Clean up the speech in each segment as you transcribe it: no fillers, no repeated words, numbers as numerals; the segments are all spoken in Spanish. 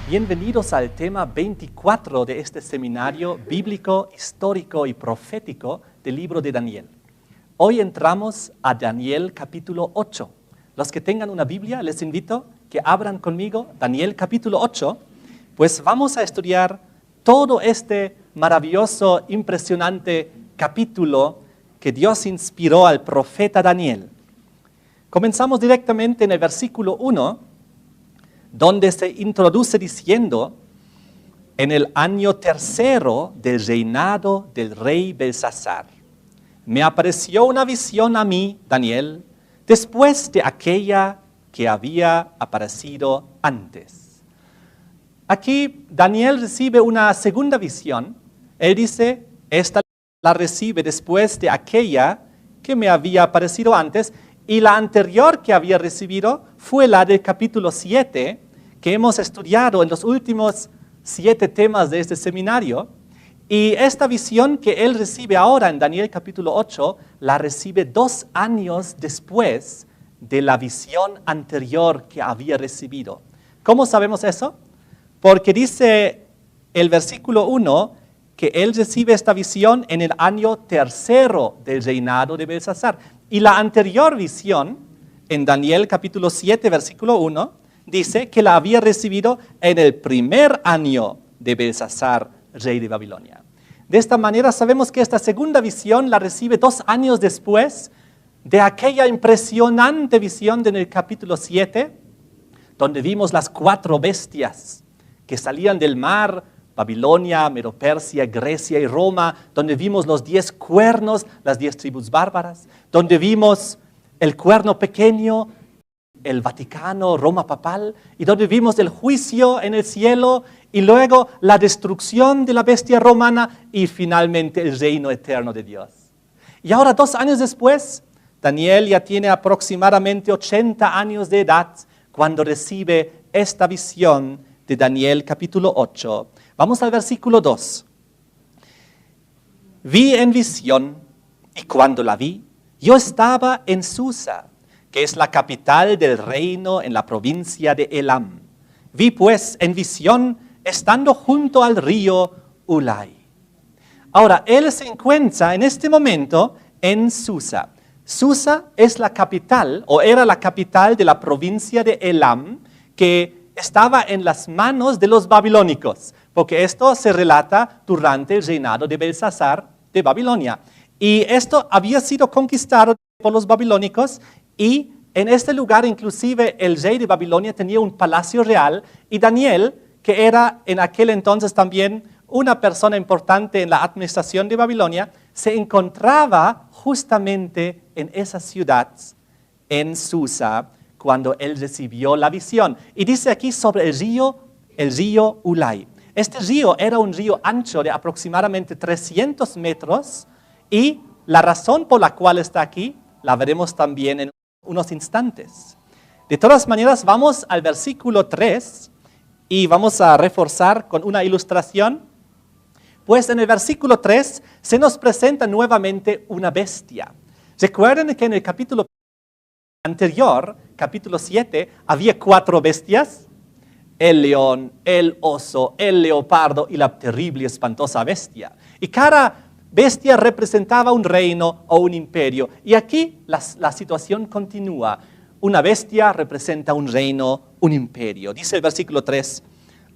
Bienvenidos al tema 24 de este seminario bíblico, histórico y profético del libro de Daniel. Hoy entramos a Daniel capítulo 8. Los que tengan una Biblia, les invito que abran conmigo Daniel capítulo 8, pues vamos a estudiar todo este maravilloso, impresionante capítulo que Dios inspiró al profeta Daniel. Comenzamos directamente en el versículo 1, donde se introduce diciendo: en el año tercero del reinado del rey Belsasar, me apareció una visión a mí, Daniel, después de aquella que había aparecido antes. Aquí Daniel recibe una segunda visión. Él dice, esta la recibe después de aquella que me había aparecido antes, y la anterior que había recibido fue la del capítulo 7, que hemos estudiado en los últimos 7 temas de este seminario. Y esta visión que él recibe ahora en Daniel capítulo 8, la recibe 2 años después de la visión anterior que había recibido. ¿Cómo sabemos eso? Porque dice el versículo 1 que él recibe esta visión en el año tercero del reinado de Belsasar. Y la anterior visión, en Daniel capítulo 7, versículo 1, dice que la había recibido en el primer año de Belsasar, rey de Babilonia. De esta manera sabemos que esta segunda visión la recibe 2 años después de aquella impresionante visión en el capítulo 7, donde vimos las 4 bestias que salían del mar, Babilonia, Medo-Persia, Grecia y Roma, donde vimos los 10 cuernos, las 10 tribus bárbaras, donde vimos el cuerno pequeño, el Vaticano, Roma papal, y donde vimos el juicio en el cielo, y luego la destrucción de la bestia romana, y finalmente el reino eterno de Dios. Y ahora 2 años después, Daniel ya tiene aproximadamente 80 años de edad cuando recibe esta visión de Daniel capítulo 8. Vamos al versículo 2. Vi en visión, y cuando la vi, yo estaba en Susa, que es la capital del reino en la provincia de Elam. Vi pues en visión, estando junto al río Ulai. Ahora, él se encuentra en este momento en Susa. Susa es la capital, o era la capital de la provincia de Elam, que estaba en las manos de los babilónicos, porque esto se relata durante el reinado de Belsasar de Babilonia. Y esto había sido conquistado por los babilónicos, y en este lugar inclusive el rey de Babilonia tenía un palacio real, y Daniel, que era en aquel entonces también una persona importante en la administración de Babilonia, se encontraba justamente en esa ciudad, en Susa, cuando él recibió la visión. Y dice aquí sobre el río Ulai. Este río era un río ancho de aproximadamente 300 metros, y la razón por la cual está aquí la veremos también en unos instantes. De todas maneras, vamos al versículo 3 y vamos a reforzar con una ilustración. Pues en el versículo 3 se nos presenta nuevamente una bestia. Recuerden que en el capítulo anterior, capítulo 7, había 4 bestias: el león, el oso, el leopardo y la terrible y espantosa bestia. Y cada bestia representaba un reino o un imperio. Y aquí la situación continúa. Una bestia representa un reino, un imperio. Dice el versículo 3,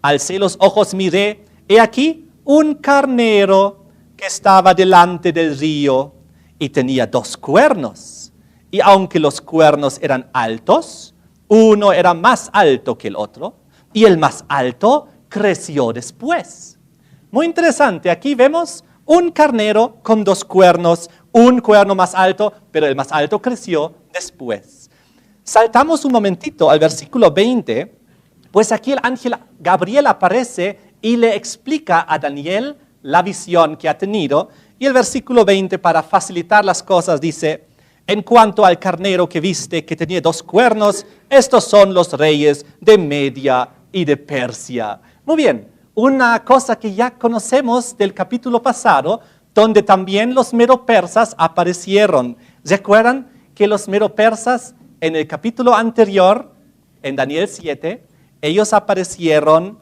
alcé los ojos, miré, he aquí un carnero que estaba delante del río y tenía 2 cuernos. Y aunque los cuernos eran altos, uno era más alto que el otro, y el más alto creció después. Muy interesante, aquí vemos un carnero con 2 cuernos, un cuerno más alto, pero el más alto creció después. Saltamos un momentito al versículo 20, pues aquí el ángel Gabriel aparece y le explica a Daniel la visión que ha tenido. Y el versículo 20, para facilitar las cosas, dice: en cuanto al carnero que viste, que tenía 2 cuernos, estos son los reyes de Media y de Persia. Muy bien, una cosa que ya conocemos del capítulo pasado, donde también los medo-persas aparecieron. ¿Recuerdan que los medo-persas en el capítulo anterior, en Daniel 7, ellos aparecieron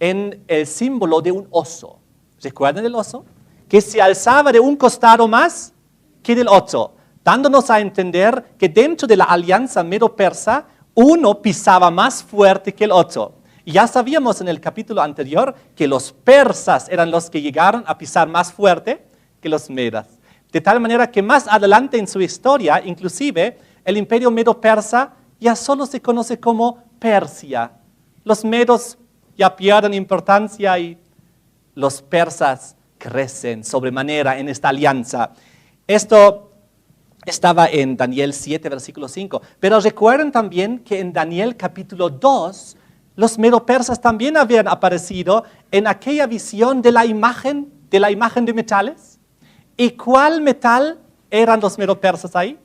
en el símbolo de un oso. ¿Recuerdan el oso? Que se alzaba de un costado más que del otro, dándonos a entender que dentro de la alianza medo-persa, uno pisaba más fuerte que el otro. Y ya sabíamos en el capítulo anterior que los persas eran los que llegaron a pisar más fuerte que los medas. De tal manera que más adelante en su historia, inclusive, el imperio medo-persa ya solo se conoce como Persia. Los medos ya pierden importancia y los persas crecen sobremanera en esta alianza. Esto estaba en Daniel 7, versículo 5. Pero recuerden también que en Daniel capítulo 2, los medo-persas también habían aparecido en aquella visión de la imagen de metales. ¿Y cuál metal eran los medo-persas ahí?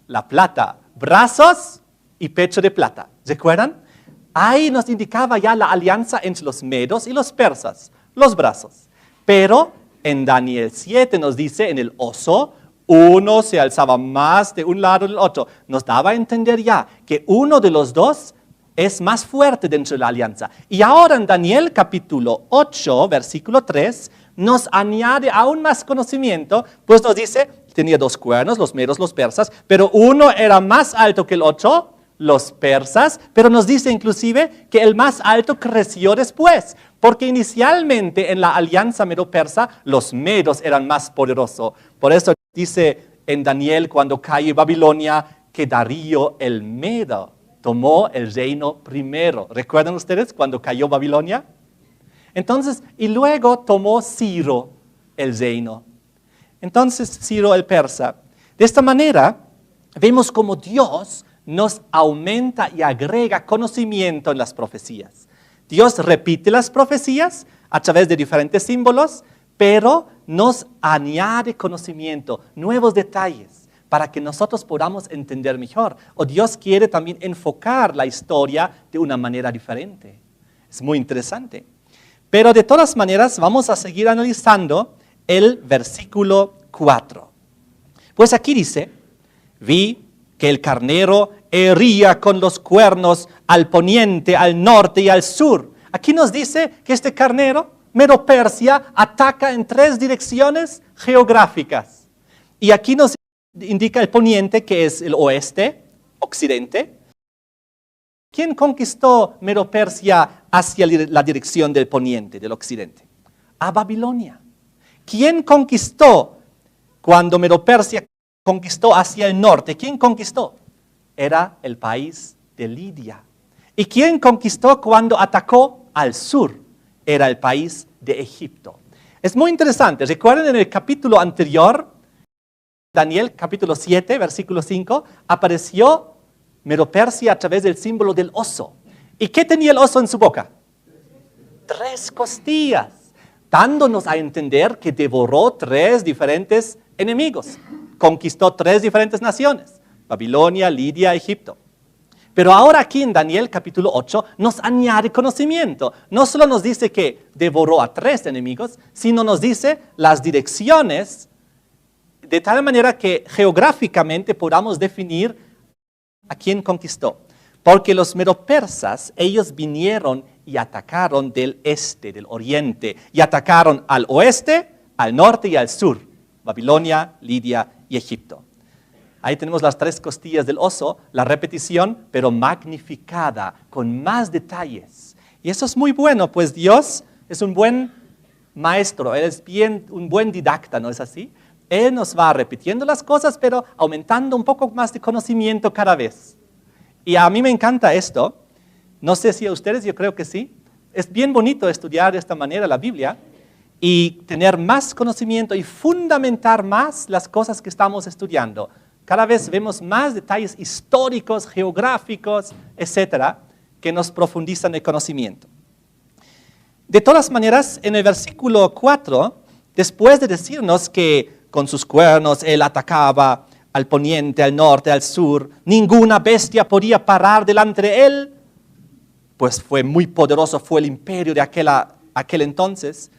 La plata, brazos y pecho de plata. ¿Recuerdan? Ahí nos indicaba ya la alianza entre los medos y los persas, los brazos. Pero en Daniel 7 nos dice, en el oso, uno se alzaba más de un lado del otro. Nos daba a entender ya que uno de los dos es más fuerte dentro de la alianza. Y ahora en Daniel capítulo 8, versículo 3, nos añade aún más conocimiento, pues nos dice, tenía dos cuernos, los medos, los persas, pero uno era más alto que el otro, los persas, pero nos dice inclusive que el más alto creció después, porque inicialmente en la alianza medo-persa los medos eran más poderosos. Por eso dice en Daniel cuando cae Babilonia que Darío el Medo tomó el reino primero. ¿Recuerdan ustedes cuando cayó Babilonia? Entonces, y luego tomó Ciro el reino. Entonces, Ciro el persa. De esta manera, vemos como Dios nos aumenta y agrega conocimiento en las profecías. Dios repite las profecías a través de diferentes símbolos, pero nos añade conocimiento, nuevos detalles, para que nosotros podamos entender mejor. O Dios quiere también enfocar la historia de una manera diferente. Es muy interesante. Pero de todas maneras vamos a seguir analizando el versículo 4. Pues aquí dice, vi que el carnero hería con los cuernos al poniente, al norte y al sur. Aquí nos dice que este carnero, Medo-Persia, ataca en 3 direcciones geográficas. Y aquí nos indica el poniente, que es el oeste, occidente. ¿Quién conquistó Medo-Persia hacia la dirección del poniente, del occidente? A Babilonia. ¿Quién conquistó cuando Medo-Persia conquistó hacia el norte? ¿Quién conquistó? Era el país de Lidia. ¿Y quién conquistó cuando atacó al sur? Era el país de Egipto. Es muy interesante. Recuerden en el capítulo anterior, Daniel capítulo 7, versículo 5, apareció Medo-Persia a través del símbolo del oso. ¿Y qué tenía el oso en su boca? 3 costillas, dándonos a entender que devoró 3 diferentes enemigos. Conquistó 3 diferentes naciones, Babilonia, Lidia, Egipto. Pero ahora aquí en Daniel capítulo 8 nos añade conocimiento. No solo nos dice que devoró a 3 enemigos, sino nos dice las direcciones, de tal manera que geográficamente podamos definir a quién conquistó. Porque los medo-persas, ellos vinieron y atacaron del este, del oriente, y atacaron al oeste, al norte y al sur, Babilonia, Lidia y Egipto. Ahí tenemos las 3 costillas del oso, la repetición, pero magnificada, con más detalles. Y eso es muy bueno, pues Dios es un buen maestro, Él es un buen didacta, ¿no es así? Él nos va repitiendo las cosas, pero aumentando un poco más de conocimiento cada vez. Y a mí me encanta esto. No sé si a ustedes, yo creo que sí. Es bien bonito estudiar de esta manera la Biblia y tener más conocimiento y fundamentar más las cosas que estamos estudiando. Cada vez vemos más detalles históricos, geográficos, etcétera, que nos profundizan el conocimiento. De todas maneras, en el versículo 4, después de decirnos que con sus cuernos él atacaba al poniente, al norte, al sur, ninguna bestia podía parar delante de él, pues fue muy poderoso, fue el imperio de aquel entonces.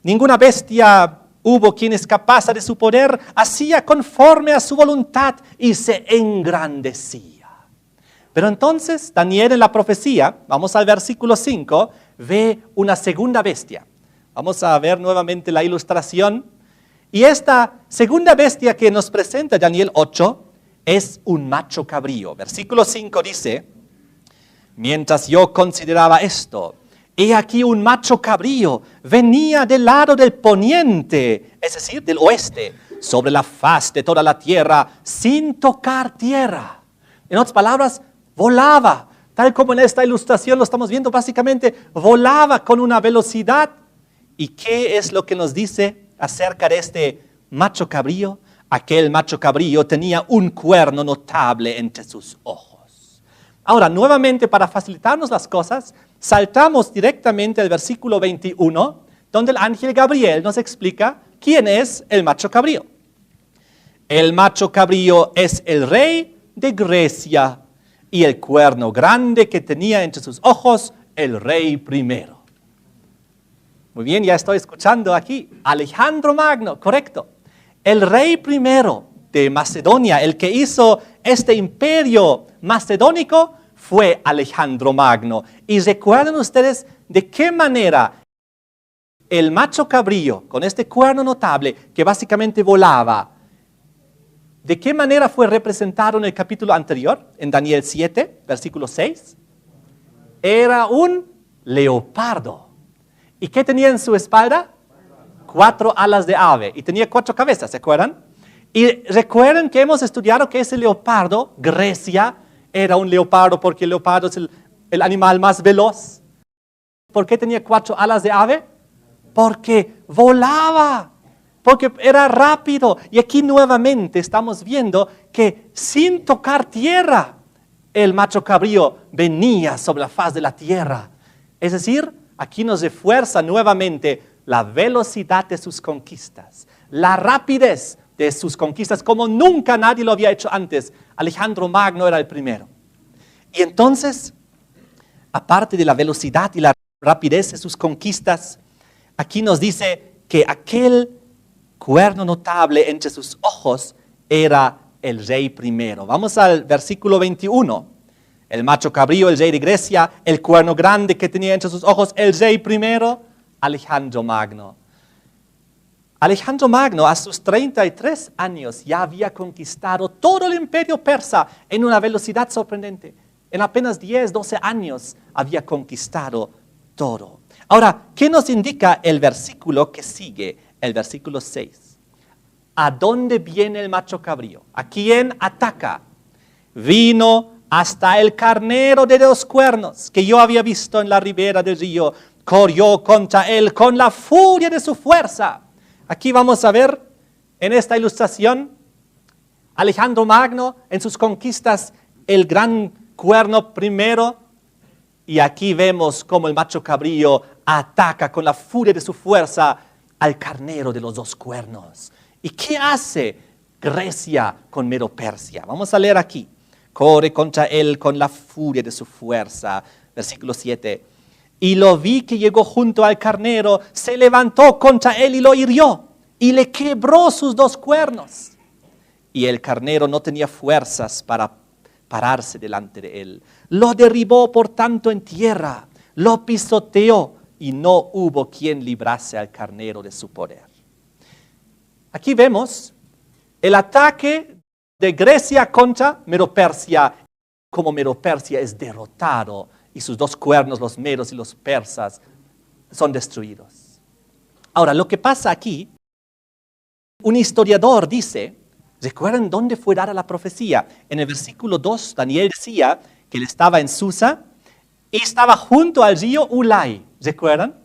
Ninguna bestia hubo quien escapase de su poder, hacía conforme a su voluntad y se engrandecía. Pero entonces Daniel en la profecía, vamos al versículo 5, ve una segunda bestia. Vamos a ver nuevamente la ilustración. Y esta segunda bestia que nos presenta Daniel 8 es un macho cabrío. Versículo 5 dice, mientras yo consideraba esto, he aquí un macho cabrío venía del lado del poniente, es decir, del oeste, sobre la faz de toda la tierra, sin tocar tierra. En otras palabras, volaba, tal como en esta ilustración lo estamos viendo, básicamente volaba con una velocidad. ¿Y qué es lo que nos dice acerca de este macho cabrío? Aquel macho cabrío tenía un cuerno notable entre sus ojos. Ahora, nuevamente, para facilitarnos las cosas, saltamos directamente al versículo 21, donde el ángel Gabriel nos explica quién es el macho cabrío. El macho cabrío es el rey de Grecia y el cuerno grande que tenía entre sus ojos el rey primero. Muy bien, ya estoy escuchando aquí. Alejandro Magno, correcto. El rey primero de Macedonia, el que hizo este imperio macedónico, fue Alejandro Magno. Y recuerden ustedes de qué manera el macho cabrío, con este cuerno notable, que básicamente volaba, ¿de qué manera fue representado en el capítulo anterior, en Daniel 7, versículo 6? Era un leopardo. ¿Y qué tenía en su espalda? 4 alas de ave. Y tenía 4 cabezas, ¿se acuerdan? Y recuerden que hemos estudiado que ese leopardo, Grecia, era un leopardo porque el leopardo es el animal más veloz. ¿Por qué tenía 4 alas de ave? Porque volaba, porque era rápido. Y aquí nuevamente estamos viendo que sin tocar tierra, el macho cabrío venía sobre la faz de la tierra. Es decir, aquí nos refuerza nuevamente la velocidad de sus conquistas, la rapidez de sus conquistas, como nunca nadie lo había hecho antes. Alejandro Magno era el primero. Y entonces, aparte de la velocidad y la rapidez de sus conquistas, aquí nos dice que aquel cuerno notable entre sus ojos era el rey primero. Vamos al versículo 21. El macho cabrío, el rey de Grecia, el cuerno grande que tenía entre sus ojos, el rey primero, Alejandro Magno. Alejandro Magno a sus 33 años ya había conquistado todo el imperio persa en una velocidad sorprendente. En apenas 10, 12 años había conquistado todo. Ahora, ¿qué nos indica el versículo que sigue? El versículo 6. ¿A dónde viene el macho cabrío? ¿A quién ataca? Vino hasta el carnero de 2 cuernos que yo había visto en la ribera del río. Corrió contra él con la furia de su fuerza. Aquí vamos a ver en esta ilustración Alejandro Magno en sus conquistas, el gran cuerno primero. Y aquí vemos cómo el macho cabrío ataca con la furia de su fuerza al carnero de los 2 cuernos. ¿Y qué hace Grecia con Medo-Persia? Vamos a leer aquí. Corre contra él con la furia de su fuerza. Versículo 7. Y lo vi que llegó junto al carnero, se levantó contra él y lo hirió, y le quebró sus 2 cuernos. Y el carnero no tenía fuerzas para pararse delante de él. Lo derribó por tanto en tierra, lo pisoteó, y no hubo quien librase al carnero de su poder. Aquí vemos el ataque de Grecia contra Medo-Persia, como Medo-Persia es derrotado y sus 2 cuernos, los medos y los persas, son destruidos. Ahora, lo que pasa aquí, un historiador dice, ¿recuerdan dónde fue dada la profecía? En el versículo 2, Daniel decía que él estaba en Susa y estaba junto al río Ulai, ¿recuerdan?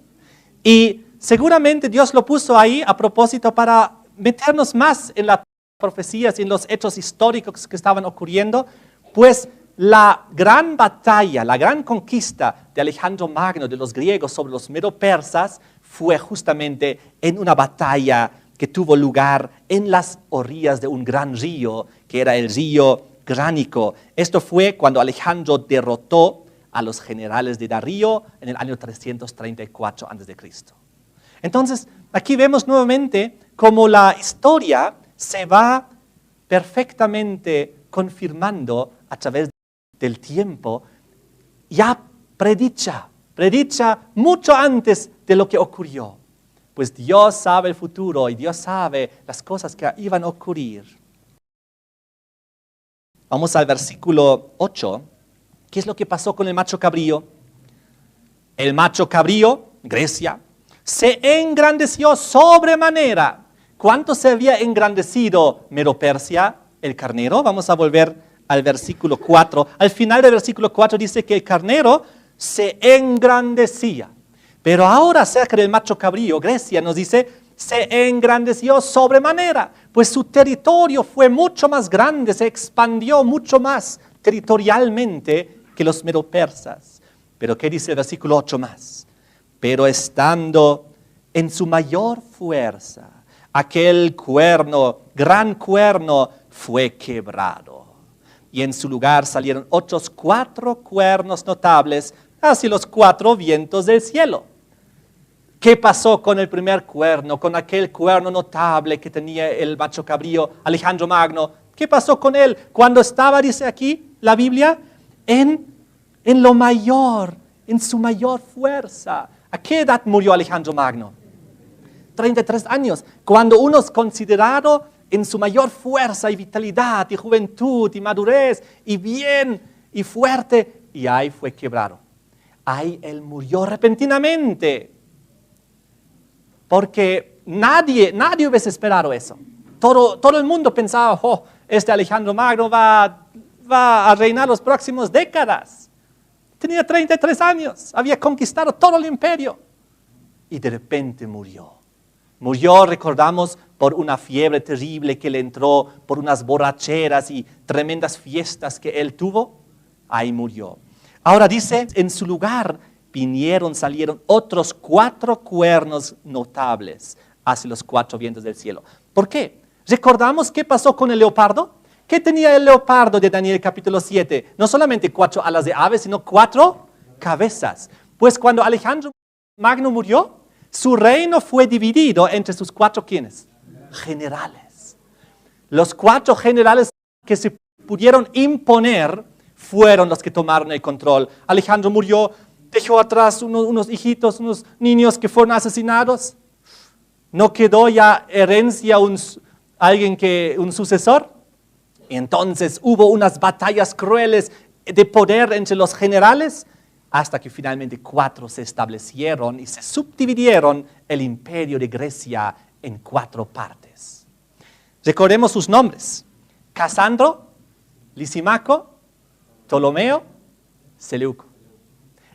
Y seguramente Dios lo puso ahí a propósito para meternos más en las profecías y en los hechos históricos que estaban ocurriendo, pues la gran batalla, la gran conquista de Alejandro Magno, de los griegos sobre los medo-persas, fue justamente en una batalla que tuvo lugar en las orillas de un gran río, que era el río Gránico. Esto fue cuando Alejandro derrotó a los generales de Darío en el año 334 a.C. Entonces, aquí vemos nuevamente cómo la historia se va perfectamente confirmando a través del tiempo, ya predicha mucho antes de lo que ocurrió. Pues Dios sabe el futuro y Dios sabe las cosas que iban a ocurrir. Vamos al versículo 8. ¿Qué es lo que pasó con el macho cabrío? El macho cabrío, Grecia, se engrandeció sobremanera. ¿Cuánto se había engrandecido Medo-Persia, el carnero? Vamos a volver al versículo 4. Al final del versículo 4 dice que el carnero se engrandecía. Pero ahora acerca del macho cabrío, Grecia nos dice, se engrandeció sobremanera, pues su territorio fue mucho más grande, se expandió mucho más territorialmente que los medo-persas. Pero ¿qué dice el versículo 8 más? Pero estando en su mayor fuerza, aquel cuerno, gran cuerno, fue quebrado. Y en su lugar salieron otros 4 cuernos notables hacia los 4 vientos del cielo. ¿Qué pasó con el primer cuerno, con aquel cuerno notable que tenía el macho cabrío, Alejandro Magno? ¿Qué pasó con él cuando estaba, dice aquí la Biblia, en lo mayor, en su mayor fuerza? ¿A qué edad murió Alejandro Magno? 33 años. Cuando uno es considerado en su mayor fuerza y vitalidad y juventud y madurez y bien y fuerte, y ahí fue quebrado. Ahí él murió repentinamente. Porque nadie hubiese esperado eso. Todo el mundo pensaba, este Alejandro Magno va a reinar los próximos décadas. Tenía 33 años, había conquistado todo el imperio. Y de repente murió. Murió, recordamos, por una fiebre terrible que le entró, por unas borracheras y tremendas fiestas que él tuvo. Ahí murió. Ahora dice, en su lugar salieron otros 4 cuernos notables hacia los 4 vientos del cielo. ¿Por qué? ¿Recordamos qué pasó con el leopardo? ¿Qué tenía el leopardo de Daniel capítulo 7? No solamente 4 alas de ave, sino 4 cabezas. Pues cuando Alejandro Magno murió, su reino fue dividido entre sus 4 ¿quiénes? Generales. Los 4 generales que se pudieron imponer fueron los que tomaron el control. Alejandro murió, dejó atrás unos hijitos, unos niños que fueron asesinados. No quedó ya herencia un sucesor. Entonces hubo unas batallas crueles de poder entre los generales hasta que finalmente 4 se establecieron y se subdividieron el imperio de Grecia en 4 partes. Recordemos sus nombres: Casandro, Lisimaco, Ptolomeo, Seleuco.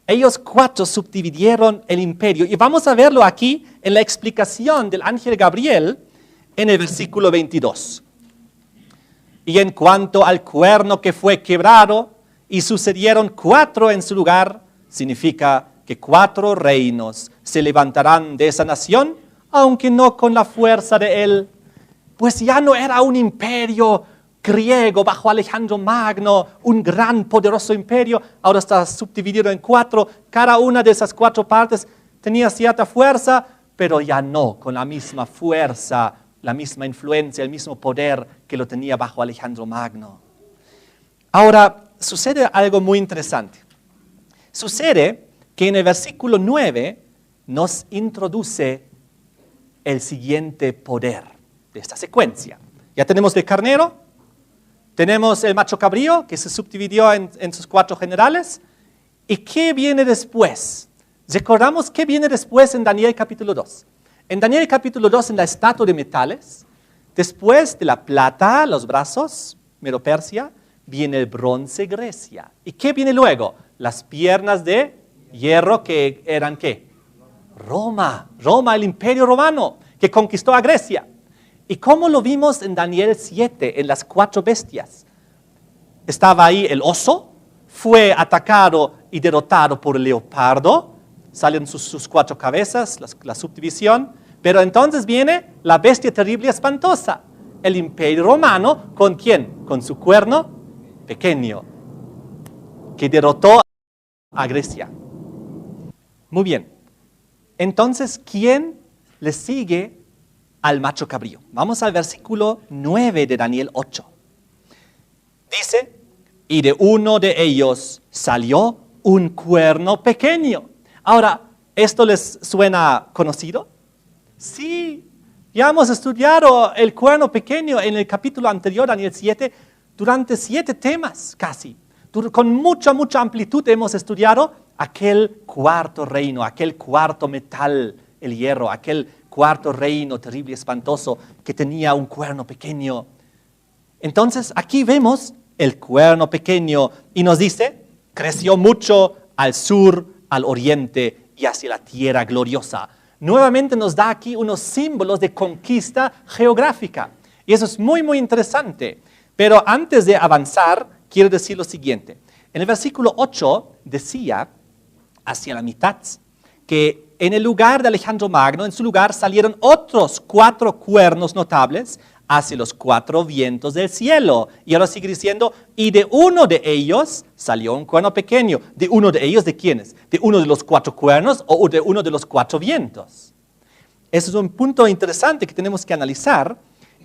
Ellos 4 subdividieron el imperio y vamos a verlo aquí en la explicación del ángel Gabriel en el versículo 22. Y en cuanto al cuerno que fue quebrado y sucedieron 4 en su lugar, significa que 4 reinos se levantarán de esa nación, aunque no con la fuerza de él, pues ya no era un imperio griego bajo Alejandro Magno, un gran poderoso imperio, ahora está subdividido en 4, cada una de esas 4 partes tenía cierta fuerza, pero ya no con la misma fuerza, la misma influencia, el mismo poder que lo tenía bajo Alejandro Magno. Ahora, sucede algo muy interesante. Sucede que en el versículo 9 nos introduce el siguiente poder de esta secuencia. Ya tenemos el carnero, tenemos el macho cabrío que se subdividió en sus 4 generales. ¿Y qué viene después? Recordamos qué viene después en Daniel capítulo 2. En Daniel capítulo 2, en la estatua de metales, después de la plata, los brazos, Medo-Persia, viene el bronce, Grecia. ¿Y qué viene luego? Las piernas de hierro que eran ¿qué? Roma, el imperio romano que conquistó a Grecia. ¿Y cómo lo vimos en Daniel 7, en las 4 bestias? Estaba ahí el oso, fue atacado y derrotado por el leopardo, salen sus 4 cabezas, la subdivisión, pero entonces viene la bestia terrible y espantosa, el imperio romano, ¿con quién? Con su cuerno pequeño, que derrotó a Grecia. Muy bien, entonces, ¿quién le sigue al macho cabrío? Vamos al versículo 9 de Daniel 8. Dice, y de uno de ellos salió un cuerno pequeño, Ahora, ¿esto les suena conocido? Sí, ya hemos estudiado el cuerno pequeño en el capítulo anterior, Daniel 7, durante 7 temas casi. Con mucha amplitud hemos estudiado aquel cuarto reino, aquel cuarto metal, el hierro, aquel cuarto reino terrible y espantoso que tenía un cuerno pequeño. Entonces, aquí vemos el cuerno pequeño y nos dice, creció mucho al sur, al oriente y hacia la tierra gloriosa. Nuevamente nos da aquí unos símbolos de conquista geográfica. Y eso es muy interesante. Pero antes de avanzar, quiero decir lo siguiente. En el versículo 8 decía, hacia la mitad, que en el lugar de Alejandro Magno, en su lugar salieron otros 4 cuernos notables hacia los 4 vientos del cielo. Y ahora sigue diciendo, y de uno de ellos salió un cuerno pequeño. ¿De uno de ellos de quiénes? ¿De uno de los 4 cuernos o de uno de los 4 vientos? Eso es un punto interesante que tenemos que analizar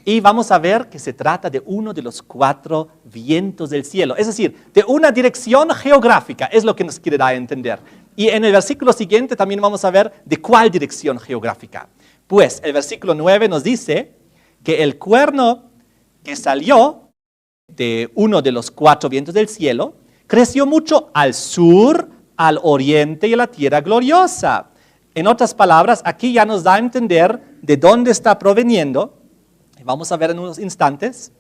y vamos a ver que se trata de uno de los 4 vientos del cielo. Es decir, de una dirección geográfica, es lo que nos quiere dar a entender. Y en el versículo siguiente también vamos a ver de cuál dirección geográfica. Pues el versículo 9 nos dice que el cuerno que salió de uno de los 4 vientos del cielo creció mucho al sur, al oriente y a la tierra gloriosa. En otras palabras, aquí ya nos da a entender de dónde está proveniendo, y vamos a ver en unos instantes,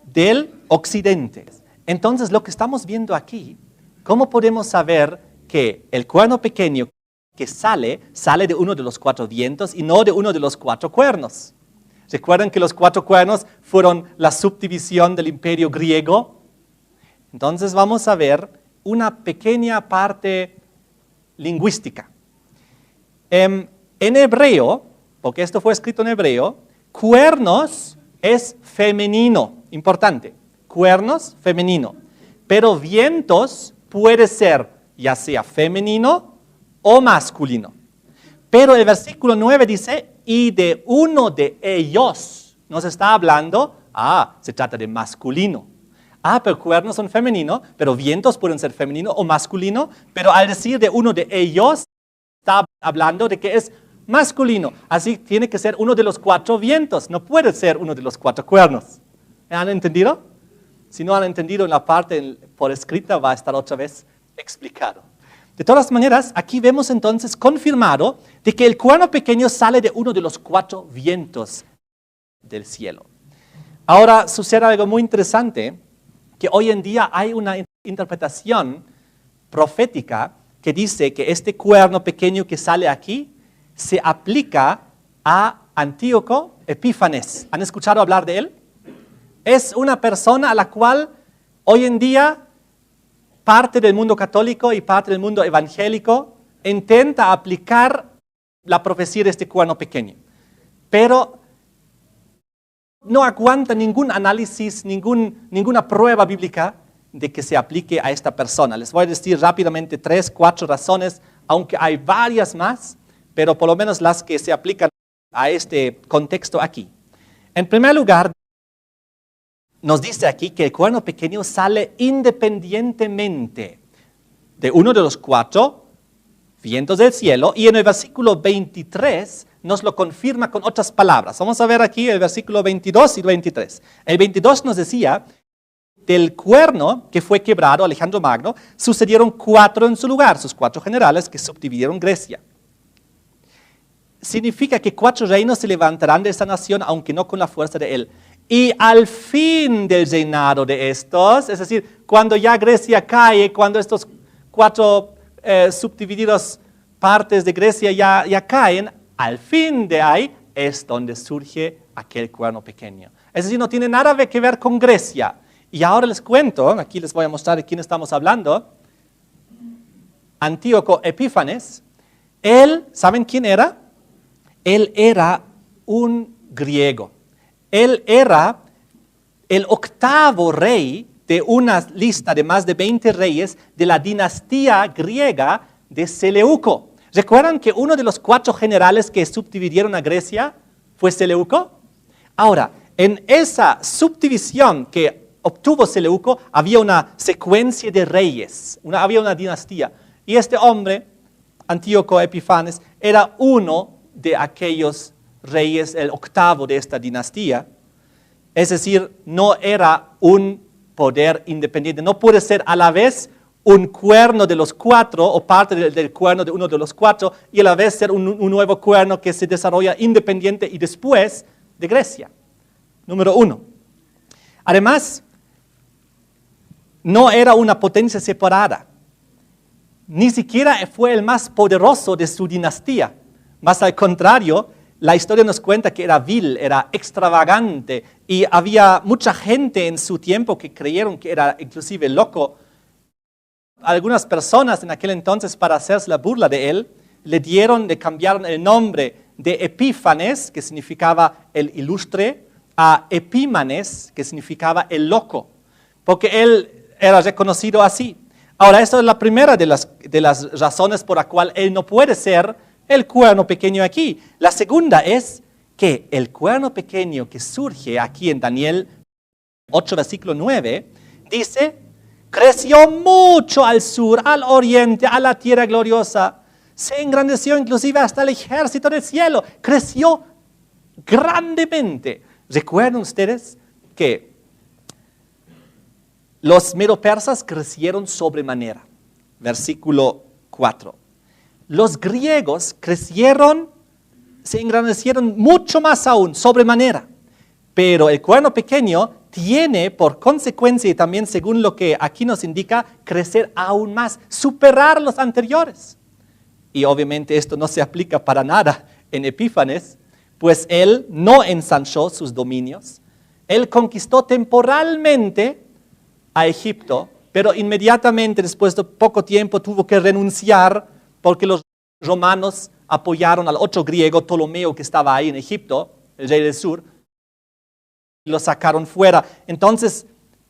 del occidente. Entonces, lo que estamos viendo aquí, ¿cómo podemos saber que el cuerno pequeño que sale de uno de los 4 vientos y no de uno de los 4 cuernos? ¿Recuerdan que los 4 cuernos fueron la subdivisión del imperio griego? Entonces vamos a ver una pequeña parte lingüística. En hebreo, porque esto fue escrito en hebreo, cuernos es femenino, importante, cuernos femenino, pero vientos puede ser ya sea femenino o masculino. Pero el versículo 9 dice, y de uno de ellos, nos está hablando, se trata de masculino. Pero cuernos son femenino, pero vientos pueden ser femenino o masculino, pero al decir de uno de ellos, está hablando de que es masculino. Así tiene que ser uno de los 4 vientos, no puede ser uno de los 4 cuernos. ¿Han entendido? Si no han entendido en la parte por escrita, va a estar otra vez explicado. De todas maneras, aquí vemos entonces confirmado de que el cuerno pequeño sale de uno de los 4 vientos del cielo. Ahora sucede algo muy interesante, que hoy en día hay una interpretación profética que dice que este cuerno pequeño que sale aquí se aplica a Antíoco Epífanes. ¿Han escuchado hablar de él? Es una persona a la cual hoy en día parte del mundo católico y parte del mundo evangélico intenta aplicar la profecía de este cuerno pequeño. Pero no aguanta ningún análisis, ninguna prueba bíblica de que se aplique a esta persona. Les voy a decir rápidamente 3, 4 razones, aunque hay varias más, pero por lo menos las que se aplican a este contexto aquí. En primer lugar, nos dice aquí que el cuerno pequeño sale independientemente de uno de los 4 vientos del cielo, y en el versículo 23 nos lo confirma con otras palabras. Vamos a ver aquí el versículo 22 y 23. El 22 nos decía, del cuerno que fue quebrado Alejandro Magno, sucedieron 4 en su lugar, sus 4 generales que subdividieron Grecia. Significa que 4 reinos se levantarán de esta nación, aunque no con la fuerza de él. Y al fin del reinado de estos, es decir, cuando ya Grecia cae, cuando estos 4 subdivididos partes de Grecia ya caen, al fin de ahí es donde surge aquel cuerno pequeño. Es decir, no tiene nada que ver con Grecia. Y ahora les cuento, aquí les voy a mostrar de quién estamos hablando. Antíoco Epífanes, él, ¿saben quién era? Él era un griego. Él era el 8º rey de una lista de más de 20 reyes de la dinastía griega de Seleuco. ¿Recuerdan que uno de los 4 generales que subdividieron a Grecia fue Seleuco? Ahora, en esa subdivisión que obtuvo Seleuco había una secuencia de reyes, había una dinastía. Y este hombre, Antíoco Epifanes era uno de aquellos reyes, el octavo de esta dinastía. Es decir, no era un poder independiente. No puede ser a la vez un cuerno de los cuatro o parte del cuerno de uno de los cuatro y a la vez ser un nuevo cuerno que se desarrolla independiente y después de Grecia. Número 1. Además, no era una potencia separada. Ni siquiera fue el más poderoso de su dinastía. Más al contrario, la historia nos cuenta que era vil, era extravagante y había mucha gente en su tiempo que creyeron que era inclusive loco. Algunas personas en aquel entonces, para hacerse la burla de él, le cambiaron el nombre de Epífanes, que significaba el ilustre, a Epímanes, que significaba el loco, porque él era reconocido así. Ahora, esta es la primera de las razones por la cual él no puede ser el cuerno pequeño aquí. La segunda es que el cuerno pequeño que surge aquí en Daniel 8, versículo 9, dice: creció mucho al sur, al oriente, a la tierra gloriosa. Se engrandeció inclusive hasta el ejército del cielo. Creció grandemente. ¿Recuerdan ustedes que los medo-persas crecieron sobremanera? Versículo 4. Los griegos crecieron, se engrandecieron mucho más aún, sobremanera. Pero el cuerno pequeño tiene por consecuencia, y también según lo que aquí nos indica, crecer aún más, superar los anteriores. Y obviamente esto no se aplica para nada en Epífanes, pues él no ensanchó sus dominios. Él conquistó temporalmente a Egipto, pero inmediatamente después de poco tiempo tuvo que renunciar porque los romanos apoyaron al otro griego, Ptolomeo, que estaba ahí en Egipto, el rey del sur, y lo sacaron fuera. Entonces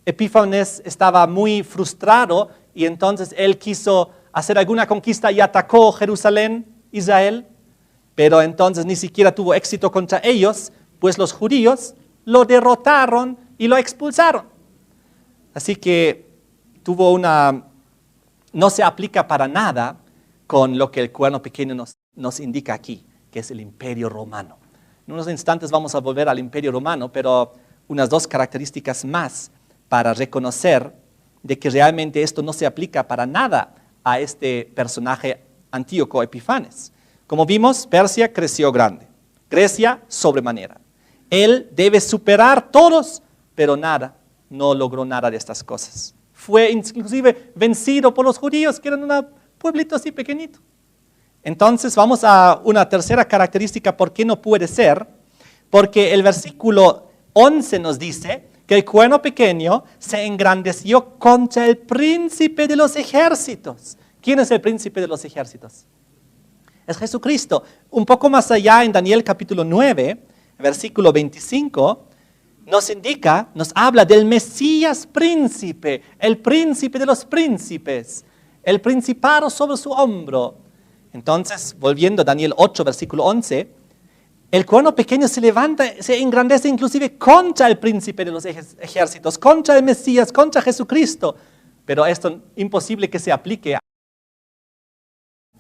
Epífanes estaba muy frustrado y entonces él quiso hacer alguna conquista y atacó Jerusalén, Israel, pero entonces ni siquiera tuvo éxito contra ellos, pues los judíos lo derrotaron y lo expulsaron. Así que no se aplica para nada con lo que el cuerno pequeño nos indica aquí, que es el Imperio Romano. En unos instantes vamos a volver al Imperio Romano, pero unas 2 características más para reconocer de que realmente esto no se aplica para nada a este personaje Antíoco Epifanes. Como vimos, Persia creció grande, Grecia sobremanera. Él debe superar todos, pero no logró nada de estas cosas. Fue inclusive vencido por los judíos, que eran un pueblito así pequeñito. Entonces vamos a una tercera característica por qué no puede ser, porque el versículo 11 nos dice que el cuerno pequeño se engrandeció contra el príncipe de los ejércitos. ¿Quién es el príncipe de los ejércitos? Es Jesucristo. Un poco más allá en Daniel capítulo 9, versículo 25, nos habla del Mesías príncipe, el príncipe de los príncipes, el principado sobre su hombro. Entonces, volviendo a Daniel 8, versículo 11, el cuerno pequeño se levanta, se engrandece inclusive contra el príncipe de los ejércitos, contra el Mesías, contra Jesucristo. Pero esto es imposible que se aplique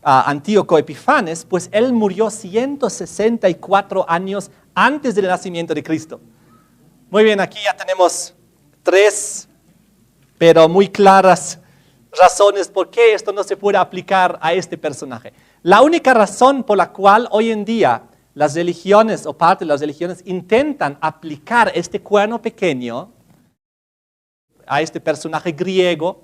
a Antíoco Epifanes, pues él murió 164 años antes del nacimiento de Cristo. Muy bien, aquí ya tenemos 3, pero muy claras razones por qué esto no se puede aplicar a este personaje. La única razón por la cual hoy en día las religiones o parte de las religiones intentan aplicar este cuerno pequeño a este personaje griego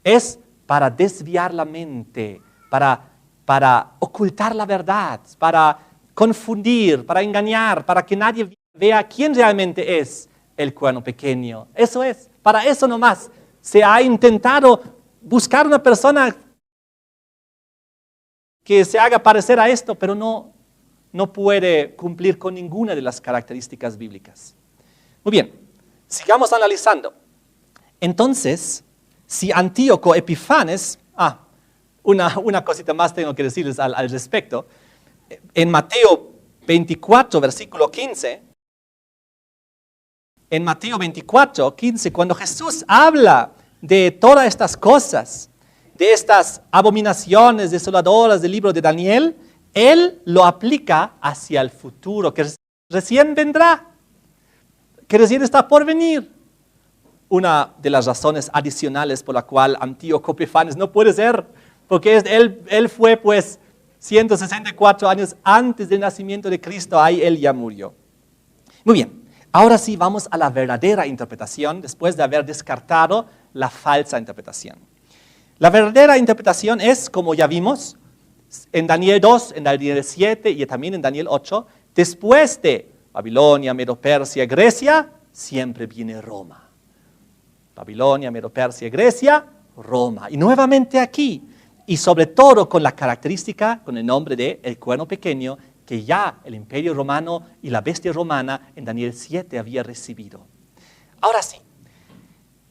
es para desviar la mente, para ocultar la verdad, para confundir, para engañar, para que nadie vea quién realmente es el cuerno pequeño. Eso es, para eso nomás. Se ha intentado buscar una persona que se haga parecer a esto, pero no puede cumplir con ninguna de las características bíblicas. Muy bien, sigamos analizando. Entonces, si Antíoco Epifanes, una cosita más tengo que decirles al respecto. En Mateo 24, versículo 15, en Mateo 24, 15, cuando Jesús habla de todas estas cosas, de estas abominaciones desoladoras del libro de Daniel, él lo aplica hacia el futuro, que recién vendrá, que recién está por venir. Una de las razones adicionales por la cual Antíoco Epifanes no puede ser, porque él fue pues 164 años antes del nacimiento de Cristo, ahí él ya murió. Muy bien, ahora sí vamos a la verdadera interpretación después de haber descartado la falsa interpretación. La verdadera interpretación es, como ya vimos, en Daniel 2, en Daniel 7 y también en Daniel 8, después de Babilonia, Medo-Persia, Grecia, siempre viene Roma. Babilonia, Medo-Persia, Grecia, Roma. Y nuevamente aquí, y sobre todo con la característica, con el nombre de el cuerno pequeño, que ya el imperio romano y la bestia romana en Daniel 7 había recibido. Ahora sí,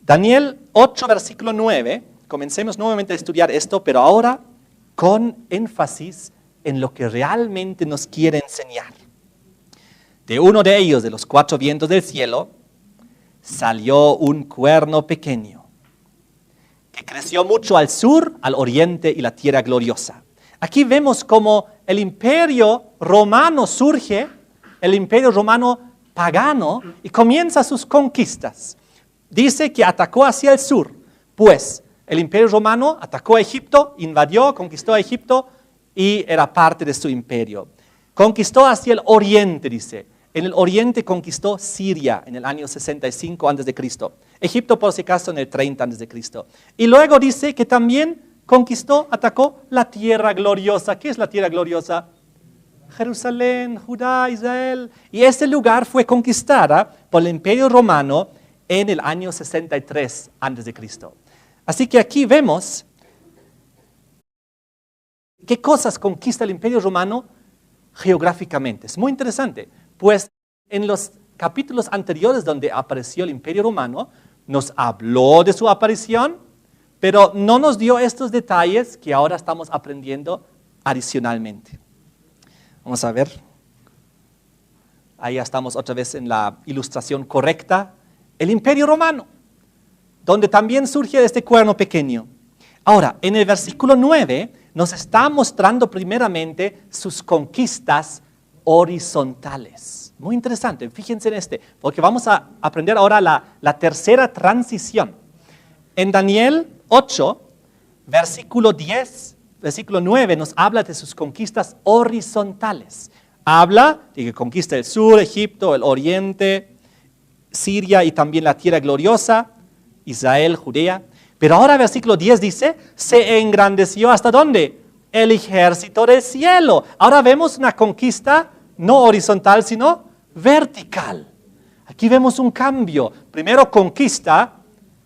Daniel 8, versículo 9, comencemos nuevamente a estudiar esto, pero ahora con énfasis en lo que realmente nos quiere enseñar. De uno de ellos, de los 4 vientos del cielo, salió un cuerno pequeño, que creció mucho al sur, al oriente y la tierra gloriosa. Aquí vemos cómo el imperio romano surge, el imperio romano pagano, y comienza sus conquistas. Dice que atacó hacia el sur, pues el imperio romano atacó a Egipto, invadió, conquistó a Egipto y era parte de su imperio. Conquistó hacia el oriente, dice. En el oriente conquistó Siria en el año 65 a.C. Egipto, por si acaso, en el 30 a.C. Y luego dice que también conquistó, atacó la tierra gloriosa. ¿Qué es la tierra gloriosa? Jerusalén, Judá, Israel. Y ese lugar fue conquistada por el imperio romano en el año 63 a.C. Así que aquí vemos qué cosas conquista el imperio romano geográficamente. Es muy interesante. Pues en los capítulos anteriores donde apareció el imperio romano, nos habló de su aparición, pero no nos dio estos detalles que ahora estamos aprendiendo adicionalmente. Vamos a ver. Ahí estamos otra vez en la ilustración correcta. El imperio romano, donde también surge este cuerno pequeño. Ahora, en el versículo 9 nos está mostrando primeramente sus conquistas horizontales. Muy interesante, fíjense en porque vamos a aprender ahora la tercera transición. En Daniel 8, versículo 10, versículo 9 nos habla de sus conquistas horizontales. Habla de que conquista el sur, Egipto, el oriente, Siria y también la tierra gloriosa, Israel, Judea. Pero ahora versículo 10 dice, se engrandeció ¿hasta dónde? El ejército del cielo. Ahora vemos una conquista no horizontal, sino vertical. Aquí vemos un cambio. Primero conquista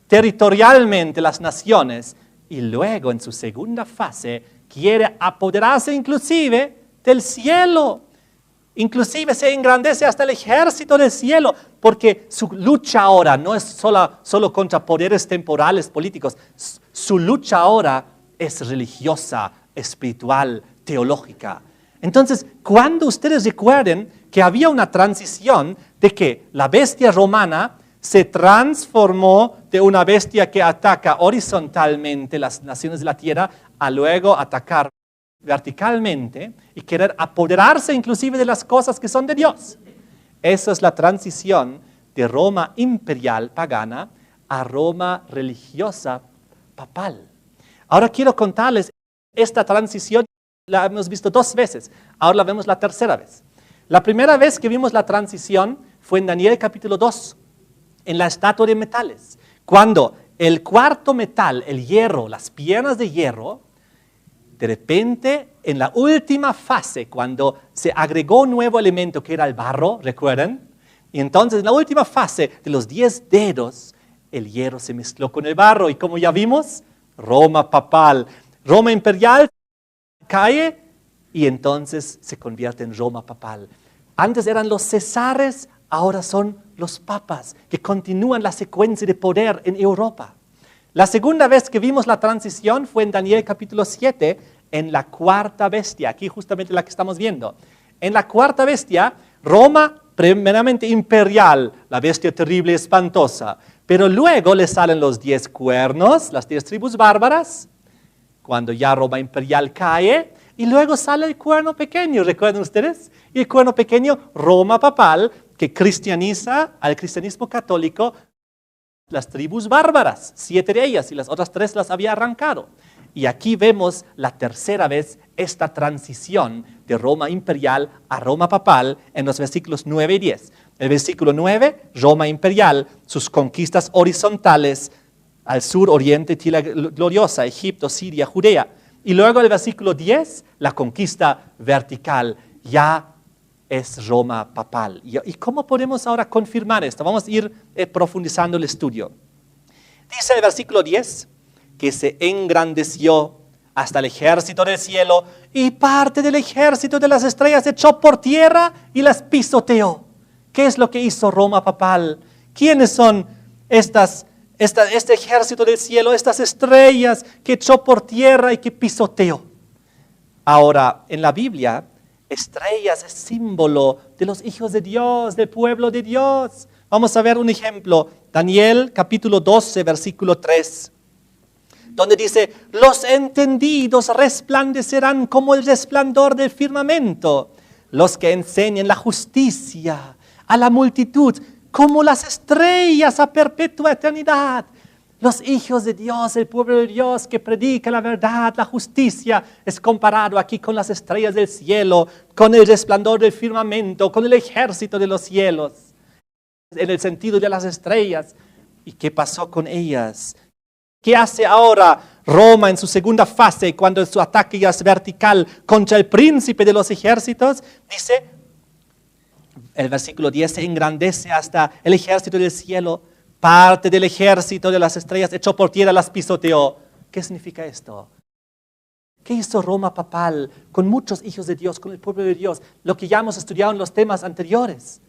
territorialmente las naciones y luego en su segunda fase quiere apoderarse inclusive del cielo. Inclusive se engrandece hasta el ejército del cielo, porque su lucha ahora no es solo contra poderes temporales políticos. Su lucha ahora es religiosa, espiritual, teológica. Entonces, cuando ustedes recuerden que había una transición de que la bestia romana se transformó de una bestia que ataca horizontalmente las naciones de la tierra a luego atacar verticalmente y querer apoderarse inclusive de las cosas que son de Dios. Esa es la transición de Roma imperial pagana a Roma religiosa papal. Ahora quiero contarles esta transición. La hemos visto 2 veces, ahora la vemos la tercera vez. La primera vez que vimos la transición fue en Daniel capítulo 2, en la estatua de metales, cuando el cuarto metal, el hierro, las piernas de hierro, de repente en la última fase, cuando se agregó un nuevo elemento que era el barro, ¿recuerdan? Y entonces en la última fase de los 10 dedos, el hierro se mezcló con el barro y como ya vimos, Roma papal, Roma imperial cae y entonces se convierte en Roma papal. Antes eran los cesares, ahora son los papas que continúan la secuencia de poder en Europa. La segunda vez que vimos la transición fue en Daniel capítulo 7, en la cuarta bestia, aquí justamente la que estamos viendo. En la cuarta bestia, Roma primeramente imperial, la bestia terrible y espantosa, pero luego le salen los 10 cuernos, las 10 tribus bárbaras, cuando ya Roma imperial cae, y luego sale el cuerno pequeño, ¿recuerdan ustedes? Y el cuerno pequeño, Roma papal, que cristianiza al cristianismo católico las tribus bárbaras, 7 de ellas, y las otras 3 las había arrancado. Y aquí vemos la tercera vez esta transición de Roma imperial a Roma papal en los versículos 9 y 10. El versículo 9, Roma imperial, sus conquistas horizontales al sur, oriente, Tila gloriosa, Egipto, Siria, Judea. Y luego el versículo 10, la conquista vertical, ya es Roma papal. ¿Y cómo podemos ahora confirmar esto? Vamos a ir profundizando el estudio. Dice el versículo 10, que se engrandeció hasta el ejército del cielo y parte del ejército de las estrellas echó por tierra y las pisoteó. ¿Qué es lo que hizo Roma papal? ¿Quiénes son este ejército del cielo, estas estrellas que echó por tierra y que pisoteó? Ahora, en la Biblia, estrellas es símbolo de los hijos de Dios, del pueblo de Dios. Vamos a ver un ejemplo. Daniel capítulo 12, versículo 3. Donde dice, los entendidos resplandecerán como el resplandor del firmamento, los que enseñan la justicia a la multitud, como las estrellas a perpetua eternidad. Los hijos de Dios, el pueblo de Dios que predica la verdad, la justicia, es comparado aquí con las estrellas del cielo, con el resplandor del firmamento, con el ejército de los cielos, en el sentido de las estrellas. ¿Y qué pasó con ellas? ¿Qué hace ahora Roma en su segunda fase cuando su ataque ya es vertical contra el príncipe de los ejércitos? Dice, el versículo 10, se engrandece hasta el ejército del cielo, parte del ejército de las estrellas echó por tierra, las pisoteó. ¿Qué significa esto? ¿Qué hizo Roma papal con muchos hijos de Dios, con el pueblo de Dios? Lo que ya hemos estudiado en los temas anteriores.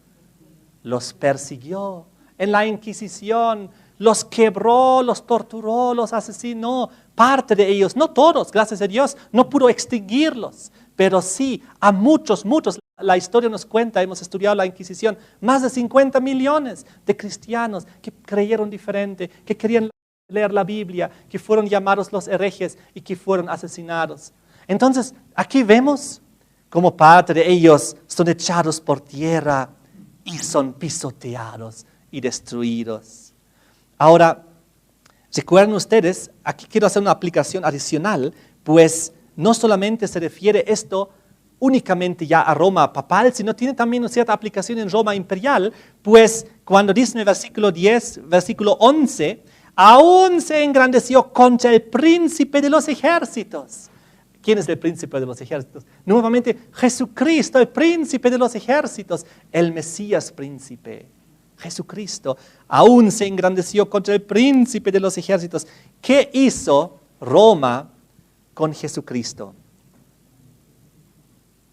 Los persiguió en la Inquisición, los quebró, los torturó, los asesinó. Parte de ellos, no todos, gracias a Dios, no pudo extinguirlos, pero sí a muchos. La historia nos cuenta, hemos estudiado la Inquisición, más de 50 millones de cristianos que creyeron diferente, que querían leer la Biblia, que fueron llamados los herejes y que fueron asesinados. Entonces, aquí vemos cómo parte de ellos son echados por tierra y son pisoteados y destruidos. Ahora, recuerden ustedes, aquí quiero hacer una aplicación adicional, pues no solamente se refiere esto únicamente ya a Roma papal, sino tiene también una cierta aplicación en Roma imperial, pues cuando dice en el versículo 10, versículo 11, aún se engrandeció contra el príncipe de los ejércitos. ¿Quién es el príncipe de los ejércitos? Nuevamente, Jesucristo, el príncipe de los ejércitos, el Mesías príncipe. Jesucristo aún se engrandeció contra el príncipe de los ejércitos. ¿Qué hizo Roma con Jesucristo?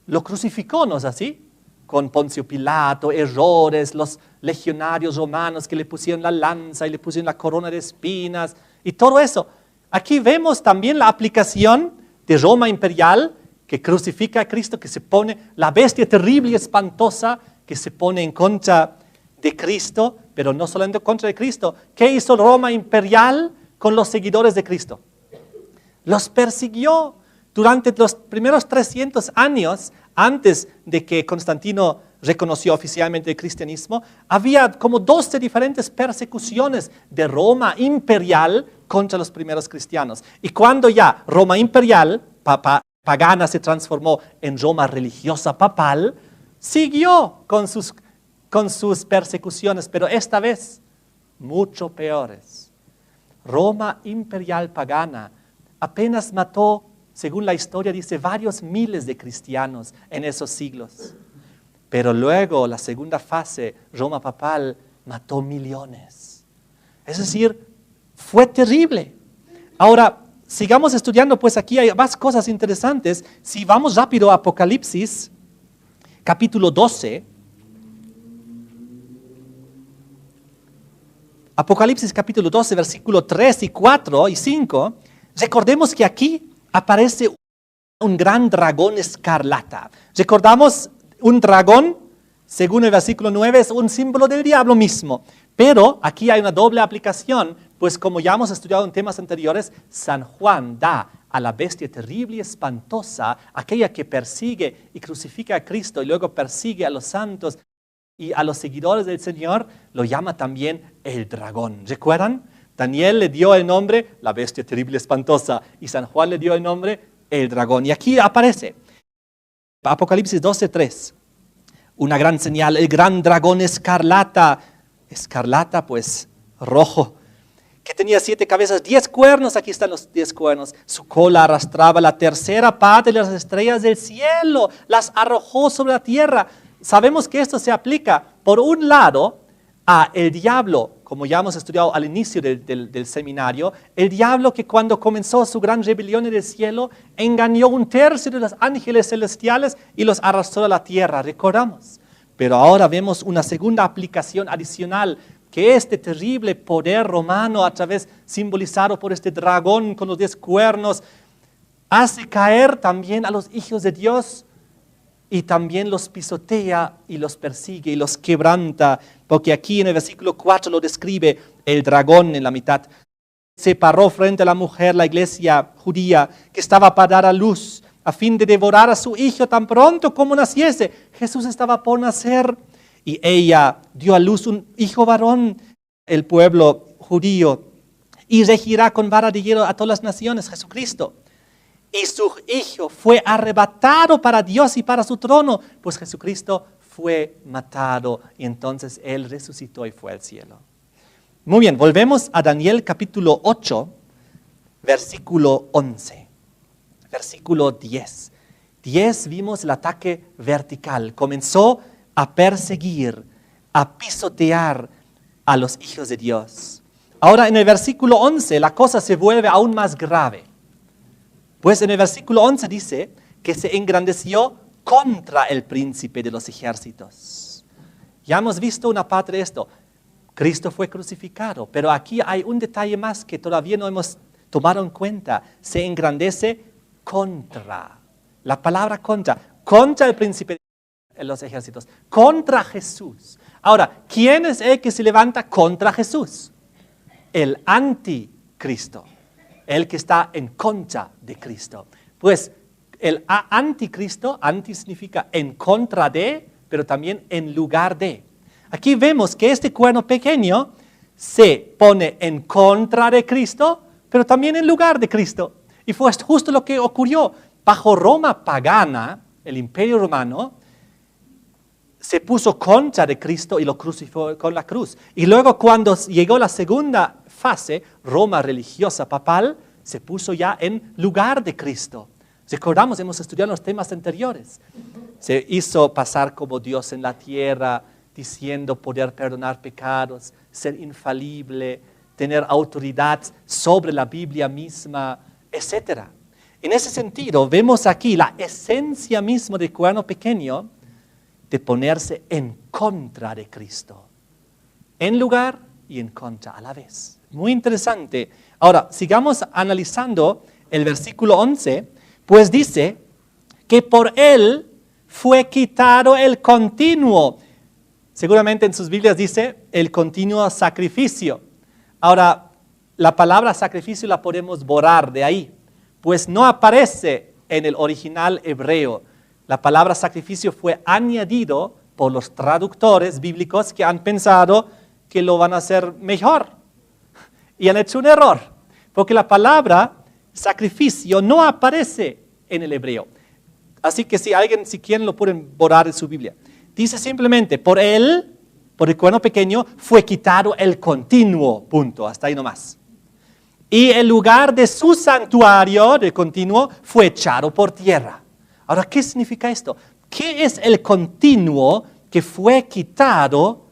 Lo crucificó, ¿no es así? Con Poncio Pilato, errores, los legionarios romanos que le pusieron la lanza y le pusieron la corona de espinas y todo eso. Aquí vemos también la aplicación de Roma imperial que crucifica a Cristo, que se pone, la bestia terrible y espantosa que se pone en contra de Cristo, pero no solamente en contra de Cristo. ¿Qué hizo Roma imperial con los seguidores de Cristo? Los persiguió durante los primeros 300 años, antes de que Constantino reconoció oficialmente el cristianismo. Había como 12 diferentes persecuciones de Roma imperial contra los primeros cristianos. Y cuando ya Roma imperial, pagana, se transformó en Roma religiosa papal, siguió con sus persecuciones, pero esta vez mucho peores. Roma imperial pagana apenas mató, según la historia dice, varios miles de cristianos en esos siglos. Pero luego, la segunda fase, Roma papal mató millones. Es decir, fue terrible. Ahora, sigamos estudiando, pues aquí hay más cosas interesantes. Si vamos rápido a Apocalipsis, capítulo 12. Apocalipsis capítulo 12, versículo 3 y 4 y 5. Recordemos que aquí aparece un gran dragón escarlata. Recordamos, un dragón, según el versículo 9, es un símbolo del diablo mismo. Pero aquí hay una doble aplicación, pues como ya hemos estudiado en temas anteriores, San Juan da a la bestia terrible y espantosa, aquella que persigue y crucifica a Cristo y luego persigue a los santos y a los seguidores del Señor, lo llama también el dragón. ¿Recuerdan? Daniel le dio el nombre, la bestia terrible y espantosa, y San Juan le dio el nombre, el dragón. Y aquí aparece, Apocalipsis 12:3, una gran señal, el gran dragón escarlata, pues rojo, que tenía 7 cabezas, 10 cuernos, aquí están los 10 cuernos. Su cola arrastraba la tercera parte de las estrellas del cielo, las arrojó sobre la tierra. Sabemos que esto se aplica, por un lado, a el diablo, como ya hemos estudiado al inicio del seminario, el diablo que cuando comenzó su gran rebelión en el cielo, engañó 1/3 de los ángeles celestiales y los arrastró a la tierra, recordamos. Pero ahora vemos una segunda aplicación adicional, que este terrible poder romano, a través simbolizado por este dragón con los 10 cuernos, hace caer también a los hijos de Dios y también los pisotea y los persigue y los quebranta, porque aquí en el versículo 4 lo describe el dragón en la mitad. Se paró frente a la mujer, la iglesia judía, que estaba para dar a luz, a fin de devorar a su hijo tan pronto como naciese. Jesús estaba por nacer y ella dio a luz un hijo varón, el pueblo judío, y regirá con vara de hierro a todas las naciones, Jesucristo. Y su hijo fue arrebatado para Dios y para su trono, pues Jesucristo fue matado y entonces Él resucitó y fue al cielo. Muy bien, volvemos a Daniel capítulo 8, versículo 11. Versículo 10. 10 vimos el ataque vertical. Comenzó a perseguir, a pisotear a los hijos de Dios. Ahora en el versículo 11 la cosa se vuelve aún más grave. Pues en el versículo 11 dice que se engrandeció contra el príncipe de los ejércitos. Ya hemos visto una parte de esto. Cristo fue crucificado, pero aquí hay un detalle más que todavía no hemos tomado en cuenta. Se engrandece contra. La palabra contra el príncipe de los ejércitos, contra Jesús. Ahora, ¿quién es el que se levanta contra Jesús? El anticristo. El que está en contra de Cristo. Pues el anticristo, anti significa en contra de, pero también en lugar de. Aquí vemos que este cuerno pequeño se pone en contra de Cristo, pero también en lugar de Cristo. Y fue justo lo que ocurrió. Bajo Roma pagana, el imperio romano, se puso contra de Cristo y lo crucificó con la cruz. Y luego cuando llegó la segunda fase, Roma religiosa papal, se puso ya en lugar de Cristo. Recordamos, hemos estudiado los temas anteriores. Se hizo pasar como Dios en la tierra, diciendo poder perdonar pecados, ser infalible, tener autoridad sobre la Biblia misma, etc. En ese sentido, vemos aquí la esencia misma del cuerno pequeño de ponerse en contra de Cristo. En lugar y en contra a la vez. Muy interesante. Ahora, sigamos analizando el versículo 11, pues dice que por él fue quitado el continuo. Seguramente en sus Biblias dice el continuo sacrificio. Ahora, la palabra sacrificio la podemos borrar de ahí, pues no aparece en el original hebreo. La palabra sacrificio fue añadido por los traductores bíblicos que han pensado que lo van a hacer mejor. Y han hecho un error, porque la palabra sacrificio no aparece en el hebreo. Así que si quieren lo pueden borrar de su Biblia. Dice simplemente, por el cuerno pequeño fue quitado el continuo, punto, hasta ahí nomás. Y el lugar de su santuario, del continuo, fue echado por tierra. Ahora, ¿qué significa esto? ¿Qué es el continuo que fue quitado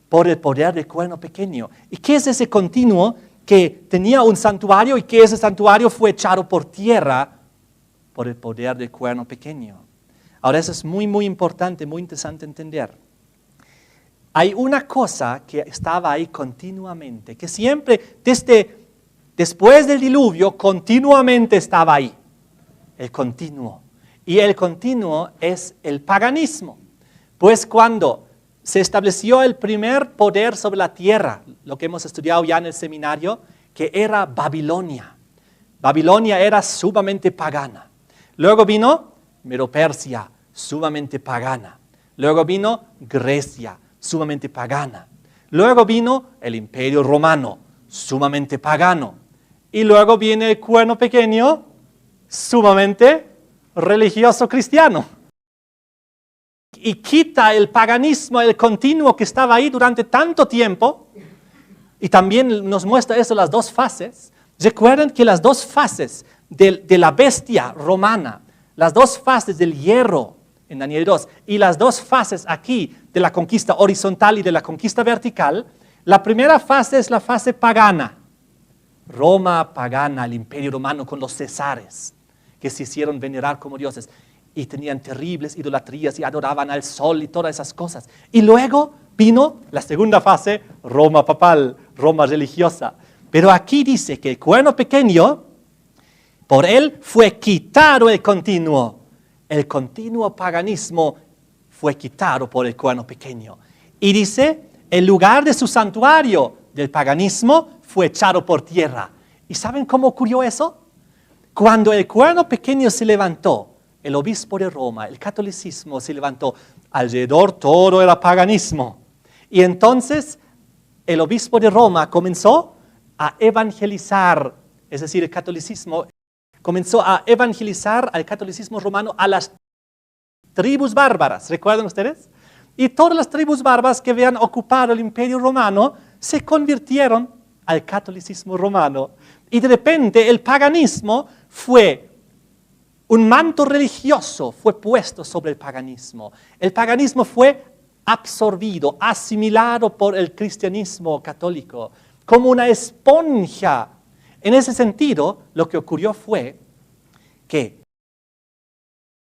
por el poder del cuerno pequeño? ¿Y qué es ese continuo que tenía un santuario y que ese santuario fue echado por tierra por el poder del cuerno pequeño? Ahora eso es muy, muy importante, muy interesante entender. Hay una cosa que estaba ahí continuamente, que siempre, después del diluvio, continuamente estaba ahí. El continuo. Y el continuo es el paganismo. Pues cuando se estableció el primer poder sobre la tierra, lo que hemos estudiado ya en el seminario, que era Babilonia. Babilonia era sumamente pagana. Luego vino Medo-Persia, sumamente pagana. Luego vino Grecia, sumamente pagana. Luego vino el Imperio Romano, sumamente pagano. Y luego viene el cuerno pequeño, sumamente religioso cristiano. Y quita el paganismo, el continuo que estaba ahí durante tanto tiempo. Y también nos muestra eso, las dos fases. Recuerden que las dos fases de la bestia romana, las dos fases del hierro en Daniel 2 y las dos fases aquí de la conquista horizontal y de la conquista vertical, la primera fase es la fase pagana. Roma pagana, el imperio romano con los cesares, que se hicieron venerar como dioses y tenían terribles idolatrías y adoraban al sol y todas esas cosas. Y luego vino la segunda fase, Roma papal, Roma religiosa. Pero aquí dice que el cuerno pequeño, por él fue quitado el continuo. El continuo paganismo fue quitado por el cuerno pequeño. Y dice, el lugar de su santuario del paganismo fue echado por tierra. ¿Y saben cómo ocurrió eso? Cuando el cuerno pequeño se levantó, el obispo de Roma, el catolicismo se levantó, alrededor todo era paganismo. Y entonces el obispo de Roma comenzó a evangelizar, es decir, el catolicismo comenzó a evangelizar al catolicismo romano a las tribus bárbaras, ¿recuerdan ustedes? Y todas las tribus bárbaras que habían ocupado el imperio romano se convirtieron al catolicismo romano. Y de repente el paganismo fue un manto religioso, fue puesto sobre el paganismo. El paganismo fue absorbido, asimilado por el cristianismo católico, como una esponja. En ese sentido, lo que ocurrió fue que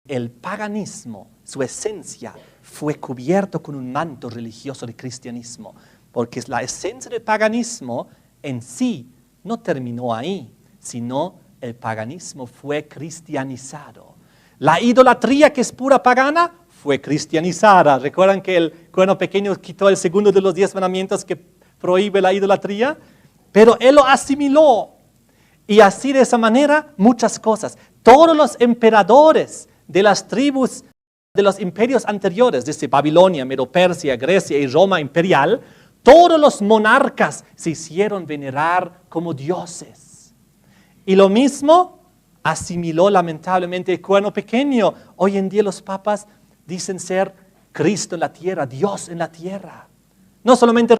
el paganismo, su esencia, fue cubierto con un manto religioso de cristianismo, porque la esencia del paganismo en sí no terminó ahí, sino el paganismo fue cristianizado. La idolatría, que es pura pagana, fue cristianizada. ¿Recuerdan que el cuerno pequeño quitó el segundo de los 10 mandamientos que prohíbe la idolatría? Pero él lo asimiló. Y así, de esa manera, muchas cosas. Todos los emperadores de las tribus de los imperios anteriores, desde Babilonia, Medo-Persia, Grecia y Roma imperial, todos los monarcas se hicieron venerar como dioses. Y lo mismo asimiló lamentablemente el cuerno pequeño. Hoy en día los papas dicen ser Cristo en la tierra, Dios en la tierra. No solamente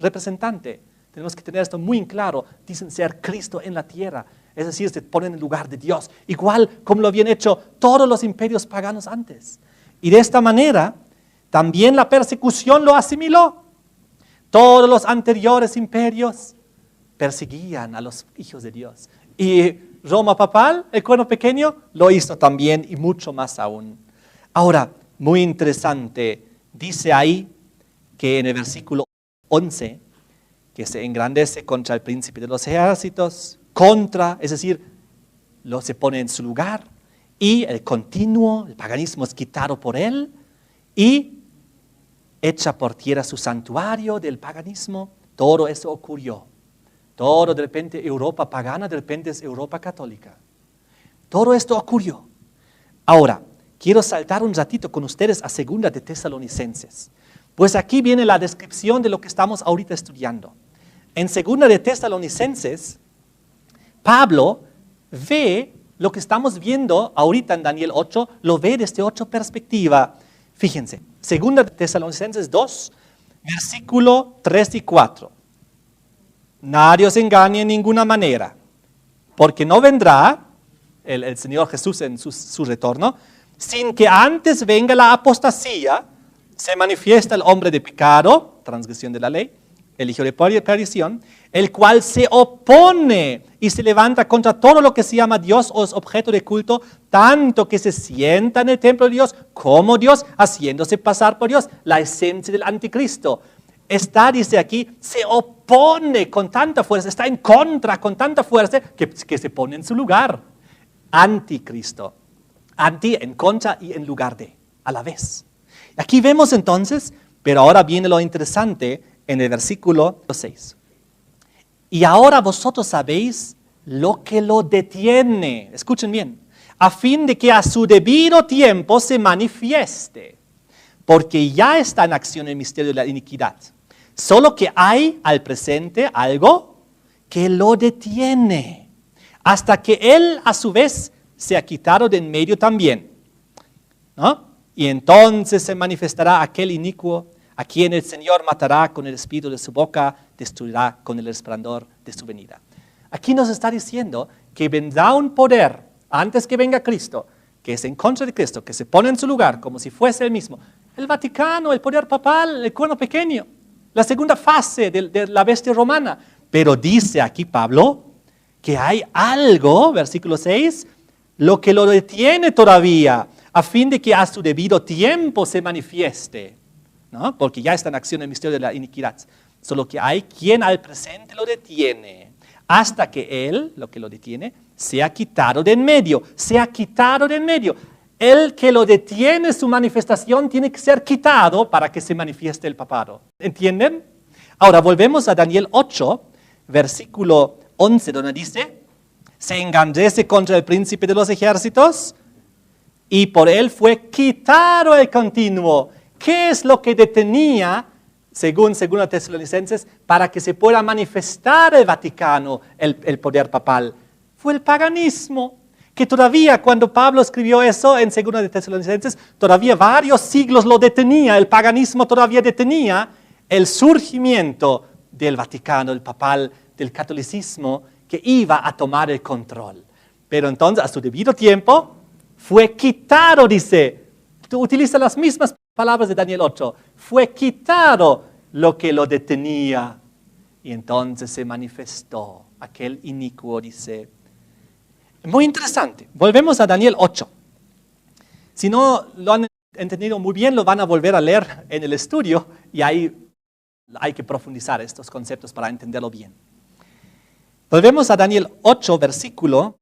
representante, tenemos que tener esto muy en claro, dicen ser Cristo en la tierra. Es decir, se ponen en el lugar de Dios, igual como lo habían hecho todos los imperios paganos antes. Y de esta manera, también la persecución lo asimiló. Todos los anteriores imperios perseguían a los hijos de Dios. Y Roma papal, el cuerno pequeño, lo hizo también y mucho más aún. Ahora, muy interesante, dice ahí que en el versículo 11, que se engrandece contra el príncipe de los ejércitos, es decir, se pone en su lugar, y el continuo, el paganismo es quitado por él, y echa por tierra su santuario del paganismo. Todo eso ocurrió. Todo de repente Europa pagana, de repente es Europa católica. Todo esto ocurrió. Ahora, quiero saltar un ratito con ustedes a 2 de Tesalonicenses. Pues aquí viene la descripción de lo que estamos ahorita estudiando. En 2 de Tesalonicenses, Pablo ve lo que estamos viendo ahorita en Daniel 8, lo ve desde otra perspectiva. Fíjense, 2 de Tesalonicenses 2, versículo 3 y 4. Nadie os engañe en ninguna manera, porque no vendrá el Señor Jesús en su retorno, sin que antes venga la apostasía, se manifiesta el hombre de pecado, transgresión de la ley, el hijo de perdición, el cual se opone y se levanta contra todo lo que se llama Dios o es objeto de culto, tanto que se sienta en el templo de Dios como Dios, haciéndose pasar por Dios, la esencia del anticristo. Dice aquí, se opone con tanta fuerza, está en contra con tanta fuerza que se pone en su lugar. Anticristo. Anti, en contra y en lugar de, a la vez. Aquí vemos entonces, pero ahora viene lo interesante en el versículo 6. Y ahora vosotros sabéis lo que lo detiene. Escuchen bien. A fin de que a su debido tiempo se manifieste. Porque ya está en acción el misterio de la iniquidad. Solo que hay al presente algo que lo detiene. Hasta que él a su vez se ha quitado de en medio también. ¿No? Y entonces se manifestará aquel inicuo a quien el Señor matará con el espíritu de su boca, destruirá con el resplandor de su venida. Aquí nos está diciendo que vendrá un poder antes que venga Cristo, que es en contra de Cristo, que se pone en su lugar como si fuese el mismo. El Vaticano, el poder papal, el cuerno pequeño, la segunda fase de la bestia romana. Pero dice aquí Pablo que hay algo, versículo 6, lo que lo detiene todavía, a fin de que a su debido tiempo se manifieste, ¿no? Porque ya está en acción el misterio de la iniquidad. Solo que hay quien al presente lo detiene, hasta que él, lo que lo detiene, se ha quitado de en medio, se ha quitado de en medio. El que lo detiene, su manifestación tiene que ser quitado para que se manifieste el papado. ¿Entienden? Ahora volvemos a Daniel 8, versículo 11, donde dice, se engrandece contra el príncipe de los ejércitos y por él fue quitado el continuo. ¿Qué es lo que detenía, según Tesalonicenses, para que se pueda manifestar el Vaticano, el poder papal? Fue el paganismo, que todavía cuando Pablo escribió eso en 2 Tesalonicenses, todavía varios siglos lo detenía, el paganismo todavía detenía el surgimiento del Vaticano, el papal, del catolicismo, que iba a tomar el control. Pero entonces, a su debido tiempo, fue quitado, dice, utiliza las mismas palabras de Daniel 8, fue quitado lo que lo detenía. Y entonces se manifestó aquel inicuo, dice. Muy interesante. Volvemos a Daniel 8. Si no lo han entendido muy bien, lo van a volver a leer en el estudio y ahí hay que profundizar estos conceptos para entenderlo bien. Volvemos a Daniel 8, versículo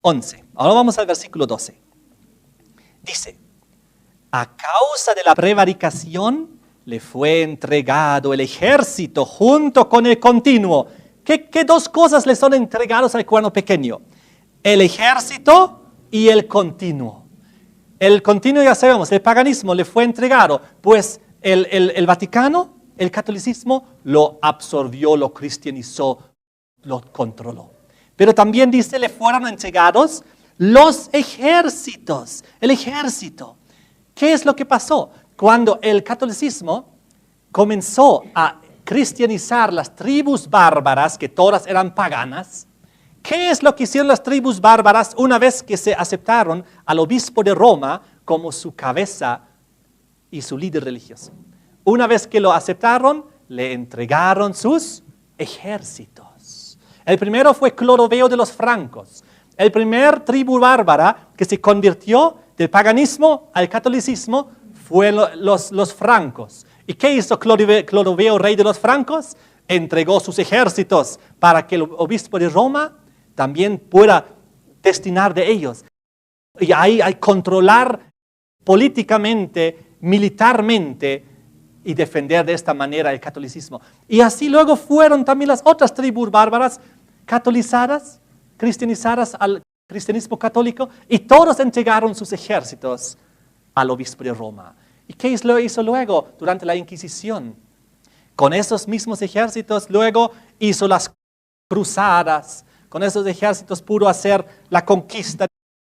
11. Ahora vamos al versículo 12. Dice, a causa de la prevaricación le fue entregado el ejército junto con el continuo. ¿Qué dos cosas le son entregados al cuerno pequeño? El ejército y el continuo. El continuo ya sabemos, el paganismo le fue entregado, pues el Vaticano, el catolicismo, lo absorbió, lo cristianizó, lo controló. Pero también dice, le fueron entregados los ejércitos, el ejército. ¿Qué es lo que pasó? Cuando el catolicismo comenzó a cristianizar las tribus bárbaras, que todas eran paganas, ¿qué es lo que hicieron las tribus bárbaras una vez que se aceptaron al obispo de Roma como su cabeza y su líder religioso? Una vez que lo aceptaron, le entregaron sus ejércitos. El primero fue Clodoveo de los francos, el primer tribu bárbara que se convirtió del paganismo al catolicismo fue los francos. ¿Y qué hizo Clodoveo, rey de los francos? Entregó sus ejércitos para que el obispo de Roma también pueda destinar de ellos. Y ahí hay controlar políticamente, militarmente y defender de esta manera el catolicismo. Y así luego fueron también las otras tribus bárbaras catolizadas, cristianizadas al cristianismo católico y todos entregaron sus ejércitos al obispo de Roma. ¿Y qué hizo luego durante la Inquisición? Con esos mismos ejércitos luego hizo las cruzadas. Con esos ejércitos pudo hacer la conquista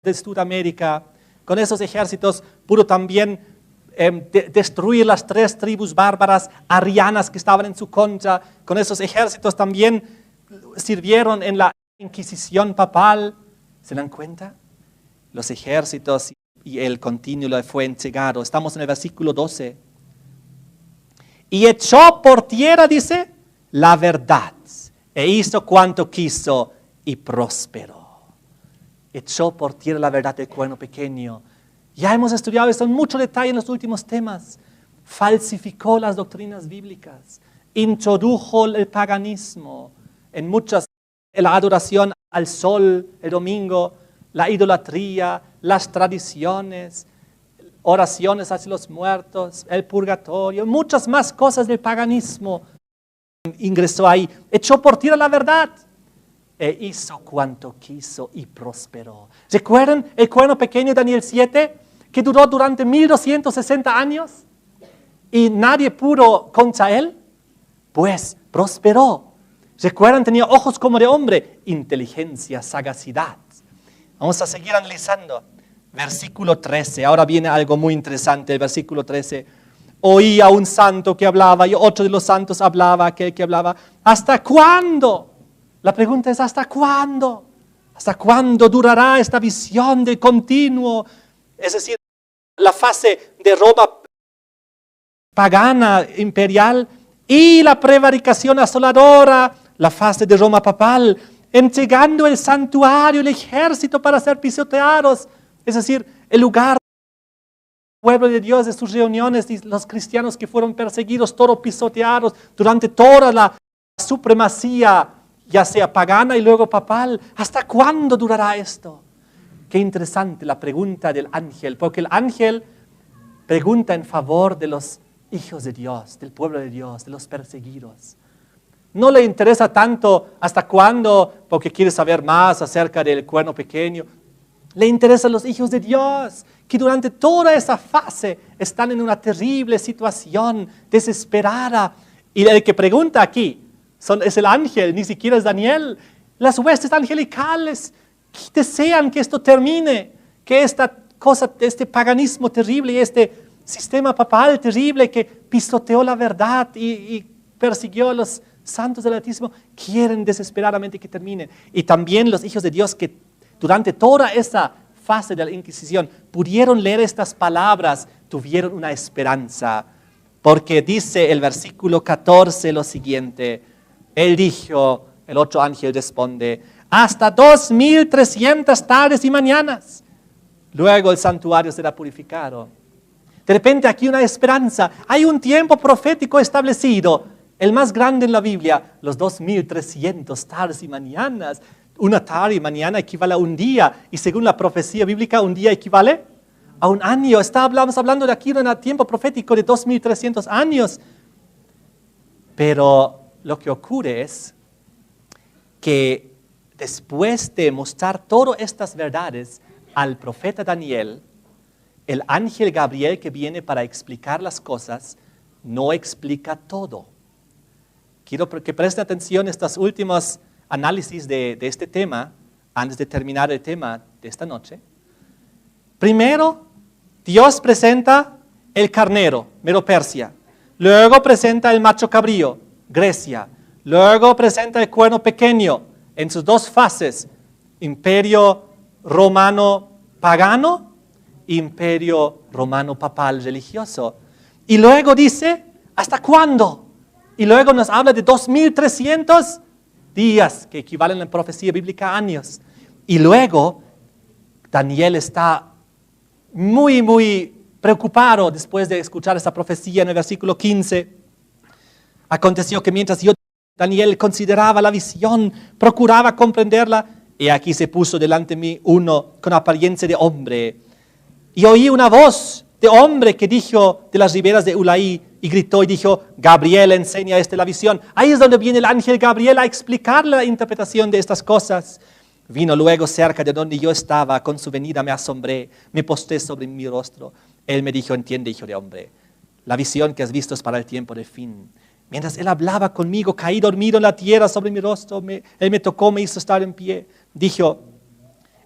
de Sudamérica. Con esos ejércitos pudo también destruir las 3 tribus bárbaras arianas que estaban en su contra. Con esos ejércitos también sirvieron en la Inquisición papal. ¿Se dan cuenta? Los ejércitos y el continuo le fue entregado. Estamos en el versículo 12. Y echó por tierra, dice, la verdad, e hizo cuanto quiso y prosperó. Echó por tierra la verdad del cuerno pequeño. Ya hemos estudiado esto en mucho detalle en los últimos temas. Falsificó las doctrinas bíblicas, introdujo el paganismo en muchas, la adoración al sol el domingo, la idolatría, las tradiciones, oraciones hacia los muertos, el purgatorio, muchas más cosas del paganismo ingresó ahí. Echó por tierra la verdad. e hizo cuanto quiso y prosperó. ¿Recuerdan el cuerno pequeño de Daniel 7 que duró durante 1260 años y nadie pudo contra él? Pues prosperó. ¿Recuerdan? Tenía ojos como de hombre, inteligencia, sagacidad. Vamos a seguir analizando. Versículo 13, ahora viene algo muy interesante, el versículo 13. Oí a un santo que hablaba y otro de los santos hablaba, aquel que hablaba. ¿Hasta cuándo? La pregunta es, ¿hasta cuándo? ¿Hasta cuándo durará esta visión de continuo? Es decir, la fase de Roma pagana, imperial, y la prevaricación asoladora, la fase de Roma papal, entregando el santuario, el ejército para ser pisoteados. Es decir, el lugar del pueblo de Dios, de sus reuniones, y los cristianos que fueron perseguidos, todos pisoteados durante toda la supremacía, ya sea pagana y luego papal. ¿Hasta cuándo durará esto? Qué interesante la pregunta del ángel, porque el ángel pregunta en favor de los hijos de Dios, del pueblo de Dios, de los perseguidos. No le interesa tanto hasta cuándo, porque quiere saber más acerca del cuerno pequeño. Le interesan los hijos de Dios, que durante toda esa fase están en una terrible situación, desesperada. Y el que pregunta aquí es el ángel, ni siquiera es Daniel. Las huestes angelicales desean que esto termine, que esta cosa, este paganismo terrible y este sistema papal terrible que pisoteó la verdad y persiguió a los santos del Altísimo, quieren desesperadamente que termine. Y también los hijos de Dios que durante toda esa fase de la Inquisición pudieron leer estas palabras, tuvieron una esperanza, porque dice el versículo 14 lo siguiente: Él dijo, el otro ángel responde, hasta 2300 tardes y mañanas. Luego el santuario será purificado. De repente aquí una esperanza. Hay un tiempo profético establecido, el más grande en la Biblia, los 2300 tardes y mañanas. Una tarde y mañana equivale a un día, y según la profecía bíblica, un día equivale a un año. Estamos hablando de aquí de un tiempo profético de 2300 años. Pero lo que ocurre es que después de mostrar todas estas verdades al profeta Daniel, el ángel Gabriel que viene para explicar las cosas no explica todo. Quiero que presten atención a estos últimos análisis de este tema antes de terminar el tema de esta noche. Primero, Dios presenta el carnero, Medo-Persia. Luego presenta el macho cabrío, Grecia. Luego presenta el cuerno pequeño en sus dos fases, imperio romano pagano, imperio romano papal religioso. Y luego dice, ¿hasta cuándo? Y luego nos habla de 2300 días, que equivalen en la profecía bíblica a años. Y luego Daniel está muy preocupado después de escuchar esta profecía en el versículo 15. Aconteció que mientras Daniel consideraba la visión, procuraba comprenderla, y aquí se puso delante de mí uno con apariencia de hombre. Y oí una voz de hombre que dijo de las riberas de Ulaí, y gritó y dijo, Gabriel enseña la visión. Ahí es donde viene el ángel Gabriel a explicarle la interpretación de estas cosas. Vino luego cerca de donde yo estaba, con su venida me asombré, me posté sobre mi rostro. Él me dijo, entiende, hijo de hombre, la visión que has visto es para el tiempo del fin. Mientras él hablaba conmigo, caí dormido en la tierra sobre mi rostro, él me tocó, me hizo estar en pie. Dijo,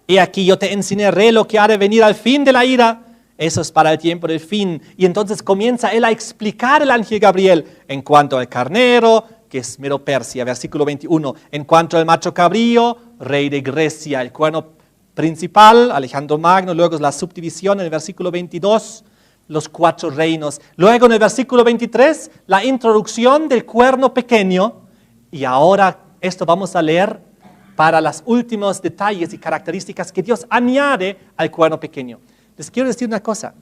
he aquí yo te enseñaré lo que ha de venir al fin de la ira. Eso es para el tiempo del fin. Y entonces comienza él a explicar el ángel Gabriel en cuanto al carnero, que es Medo-Persia, versículo 21. En cuanto al macho cabrío, rey de Grecia, el cuerno principal, Alejandro Magno. Luego la subdivisión en el versículo 22, los 4 reinos. Luego en el versículo 23, la introducción del cuerno pequeño. Y ahora esto vamos a leer para los últimos detalles y características que Dios añade al cuerno pequeño. Les quiero decir una cosa,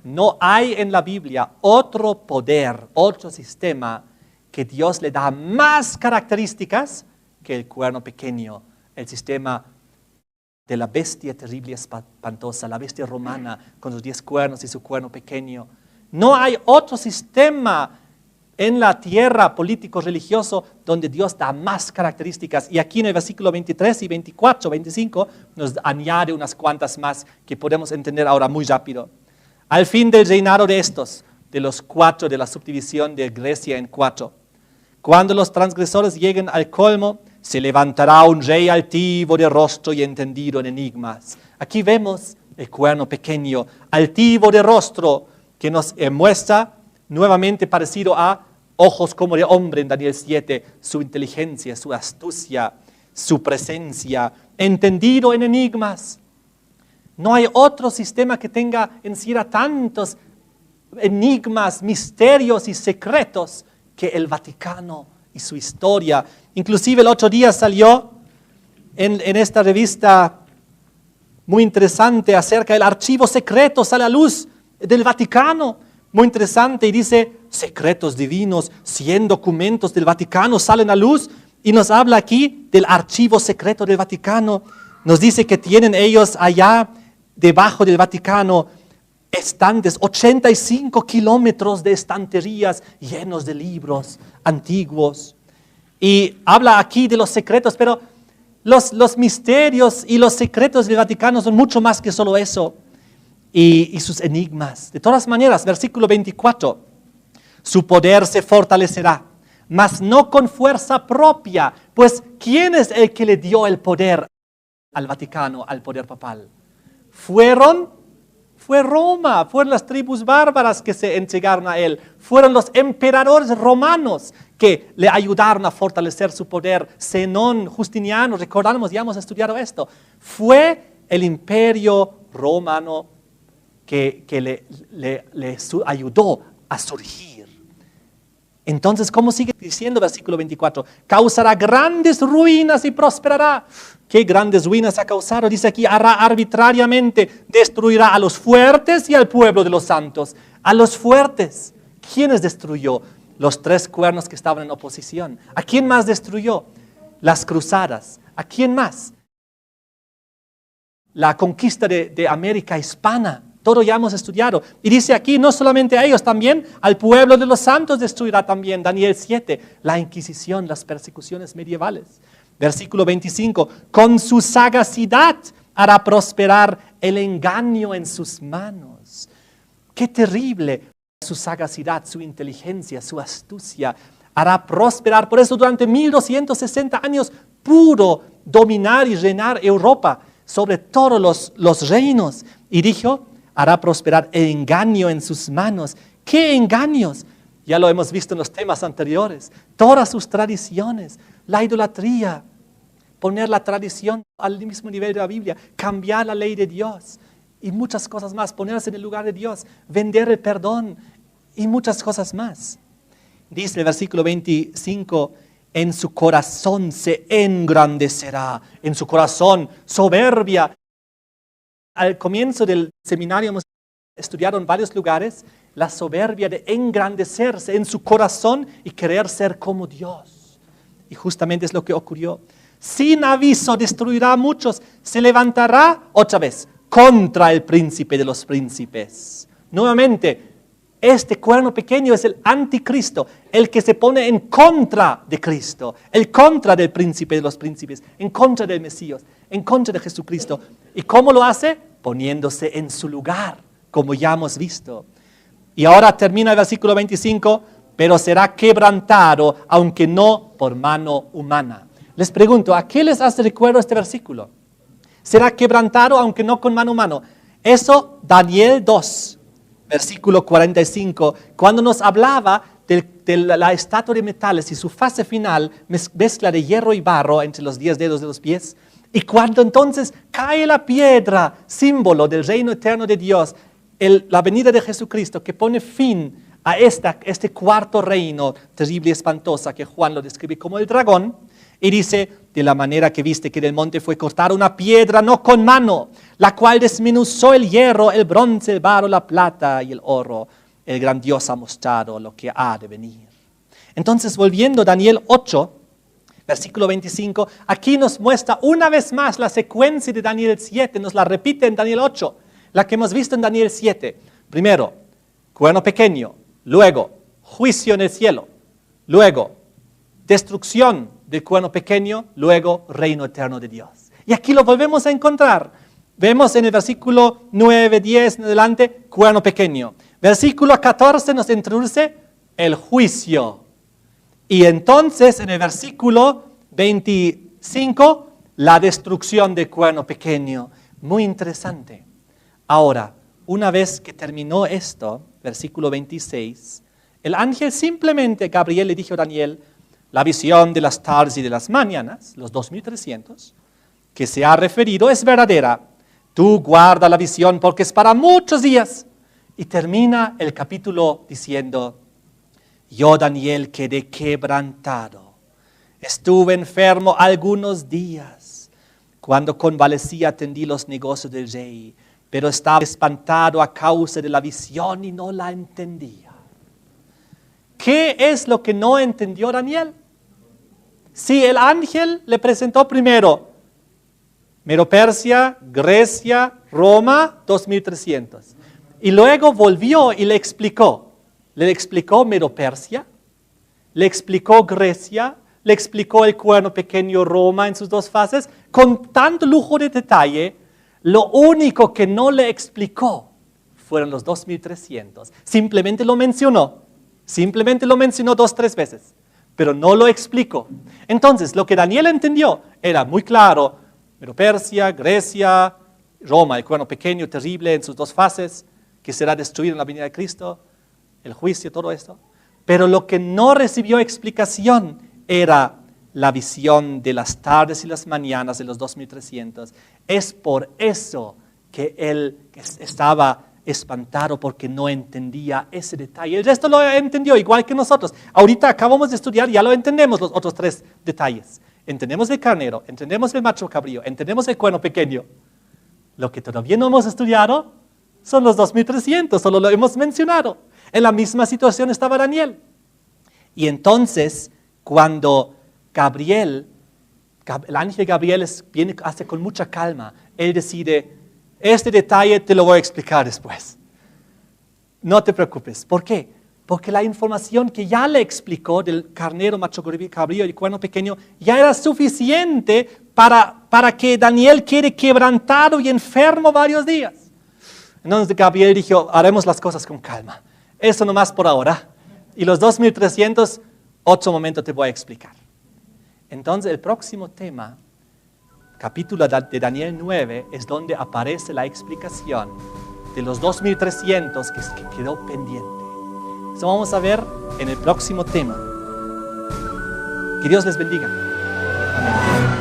no hay en la Biblia otro poder, otro sistema que Dios le da más características que el cuerno pequeño, el sistema de la bestia terrible y espantosa, la bestia romana con sus 10 cuernos y su cuerno pequeño. No hay otro sistema en la tierra político-religioso donde Dios da más características. Y aquí en el versículo 23 y 24, 25, nos añade unas cuantas más que podemos entender ahora muy rápido. Al fin del reinado de estos, de los 4, de la subdivisión de Grecia en 4, cuando los transgresores lleguen al colmo, se levantará un rey altivo de rostro y entendido en enigmas. Aquí vemos el cuerno pequeño, altivo de rostro, que nos muestra nuevamente parecido a ojos como de hombre en Daniel 7, su inteligencia, su astucia, su presencia, entendido en enigmas. No hay otro sistema que tenga en sí tantos enigmas, misterios y secretos que el Vaticano y su historia. Inclusive el otro día salió en esta revista muy interesante acerca del archivo secreto, sale a luz del Vaticano, muy interesante, y dice, secretos divinos, 100 documentos del Vaticano salen a luz, y nos habla aquí del archivo secreto del Vaticano. Nos dice que tienen ellos allá, debajo del Vaticano, estantes, 85 kilómetros de estanterías llenos de libros antiguos. Y habla aquí de los secretos, pero los misterios y los secretos del Vaticano son mucho más que solo eso. Y sus enigmas. De todas maneras, versículo 24, su poder se fortalecerá, mas no con fuerza propia. Pues, ¿quién es el que le dio el poder al Vaticano, al poder papal? Fue Roma, fueron las tribus bárbaras que se entregaron a él, fueron los emperadores romanos que le ayudaron a fortalecer su poder. Zenón, Justiniano, recordamos, ya hemos estudiado esto. Fue el imperio romano que le ayudó a surgir. Entonces, ¿cómo sigue diciendo versículo 24? Causará grandes ruinas y prosperará. ¿Qué grandes ruinas ha causado? Dice aquí, hará arbitrariamente, destruirá a los fuertes y al pueblo de los santos. A los fuertes. ¿Quiénes destruyó? Los 3 cuernos que estaban en oposición. ¿A quién más destruyó? Las cruzadas. ¿A quién más? La conquista de América hispana. Todo ya hemos estudiado. Y dice aquí, no solamente a ellos, también al pueblo de los santos destruirá también. Daniel 7, la Inquisición, las persecuciones medievales. Versículo 25, con su sagacidad hará prosperar el engaño en sus manos. Qué terrible. Su sagacidad, su inteligencia, su astucia hará prosperar. Por eso durante 1260 años pudo dominar y reinar Europa sobre todos los reinos. Y dijo, hará prosperar el engaño en sus manos. ¿Qué engaños? Ya lo hemos visto en los temas anteriores. Todas sus tradiciones, la idolatría, poner la tradición al mismo nivel de la Biblia, cambiar la ley de Dios y muchas cosas más, ponerse en el lugar de Dios, vender el perdón y muchas cosas más. Dice el versículo 25, en su corazón se engrandecerá, en su corazón soberbia. Al comienzo del seminario hemos estudiado en varios lugares la soberbia de engrandecerse en su corazón y querer ser como Dios. Y justamente es lo que ocurrió. Sin aviso destruirá a muchos, se levantará otra vez contra el príncipe de los príncipes. Nuevamente, este cuerno pequeño es el anticristo, el que se pone en contra de Cristo, el contra del príncipe de los príncipes, en contra del Mesías, en contra de Jesucristo. ¿Y cómo lo hace? Poniéndose en su lugar, como ya hemos visto. Y ahora termina el versículo 25, pero será quebrantado, aunque no por mano humana. Les pregunto, ¿a qué les hace recuerdo este versículo? Será quebrantado, aunque no con mano humana. Eso, Daniel 2. Versículo 45, cuando nos hablaba de la estatua de metales y su fase final, mezcla de hierro y barro entre los 10 dedos de los pies, y cuando entonces cae la piedra, símbolo del reino eterno de Dios, la venida de Jesucristo que pone fin a este cuarto reino terrible y espantosa que Juan lo describe como el dragón, y dice, de la manera que viste que del monte fue cortada una piedra no con mano, la cual desmenuzó el hierro, el bronce, el barro, la plata y el oro. El gran Dios ha mostrado lo que ha de venir. Entonces, volviendo a Daniel 8, versículo 25, aquí nos muestra una vez más la secuencia de Daniel 7, nos la repite en Daniel 8, la que hemos visto en Daniel 7. Primero, cuerno pequeño, luego juicio en el cielo. Luego, destrucción del cuerno pequeño. Luego, reino eterno de Dios. Y aquí lo volvemos a encontrar. Vemos en el versículo 9, 10 en adelante, cuerno pequeño. Versículo 14 nos introduce el juicio. Y entonces en el versículo 25, la destrucción del cuerno pequeño. Muy interesante. Ahora, una vez que terminó esto, versículo 26, el ángel simplemente, Gabriel le dijo a Daniel, la visión de las tardes y de las mañanas, los 2300, que se ha referido es verdadera. Tú guarda la visión porque es para muchos días. Y termina el capítulo diciendo, yo, Daniel, quedé quebrantado. Estuve enfermo algunos días. Cuando convalecí atendí los negocios del rey, pero estaba espantado a causa de la visión y no la entendía. ¿Qué es lo que no entendió Daniel? Si el ángel le presentó primero Medo-Persia, Grecia, Roma, 2300. Y luego volvió y le explicó. Le explicó Medo-Persia, le explicó Grecia, le explicó el cuerno pequeño Roma en sus dos fases, con tanto lujo de detalle. Lo único que no le explicó fueron los 2300. Simplemente lo mencionó 2 o 3 veces, pero no lo explicó. Entonces, lo que Daniel entendió era muy claro: Medo-Persia, Grecia, Roma, el cuerno pequeño terrible en sus 2 fases, que será destruido en la venida de Cristo, el juicio, todo esto. Pero lo que no recibió explicación era la visión de las tardes y las mañanas de los 2300. Es por eso que él estaba espantado, porque no entendía ese detalle. El resto lo entendió igual que nosotros. Ahorita acabamos de estudiar, ya lo entendemos los otros 3 detalles. Entendemos el carnero, entendemos el macho cabrío, entendemos el cuerno pequeño. Lo que todavía no hemos estudiado son los 2300, solo lo hemos mencionado. En la misma situación estaba Daniel. Y entonces, cuando el ángel Gabriel viene, hace con mucha calma, él decide, este detalle te lo voy a explicar después. No te preocupes. ¿Por qué? Porque la información que ya le explicó del carnero, macho cabrío y cuerno pequeño ya era suficiente para que Daniel quede quebrantado y enfermo varios días. Entonces Gabriel dijo, haremos las cosas con calma. Eso nomás por ahora. Y los 2300, otro momento te voy a explicar. Entonces el próximo tema, capítulo de Daniel 9, es donde aparece la explicación de los 2300 que quedó pendiente. Eso vamos a ver en el próximo tema. Que Dios les bendiga. Amén.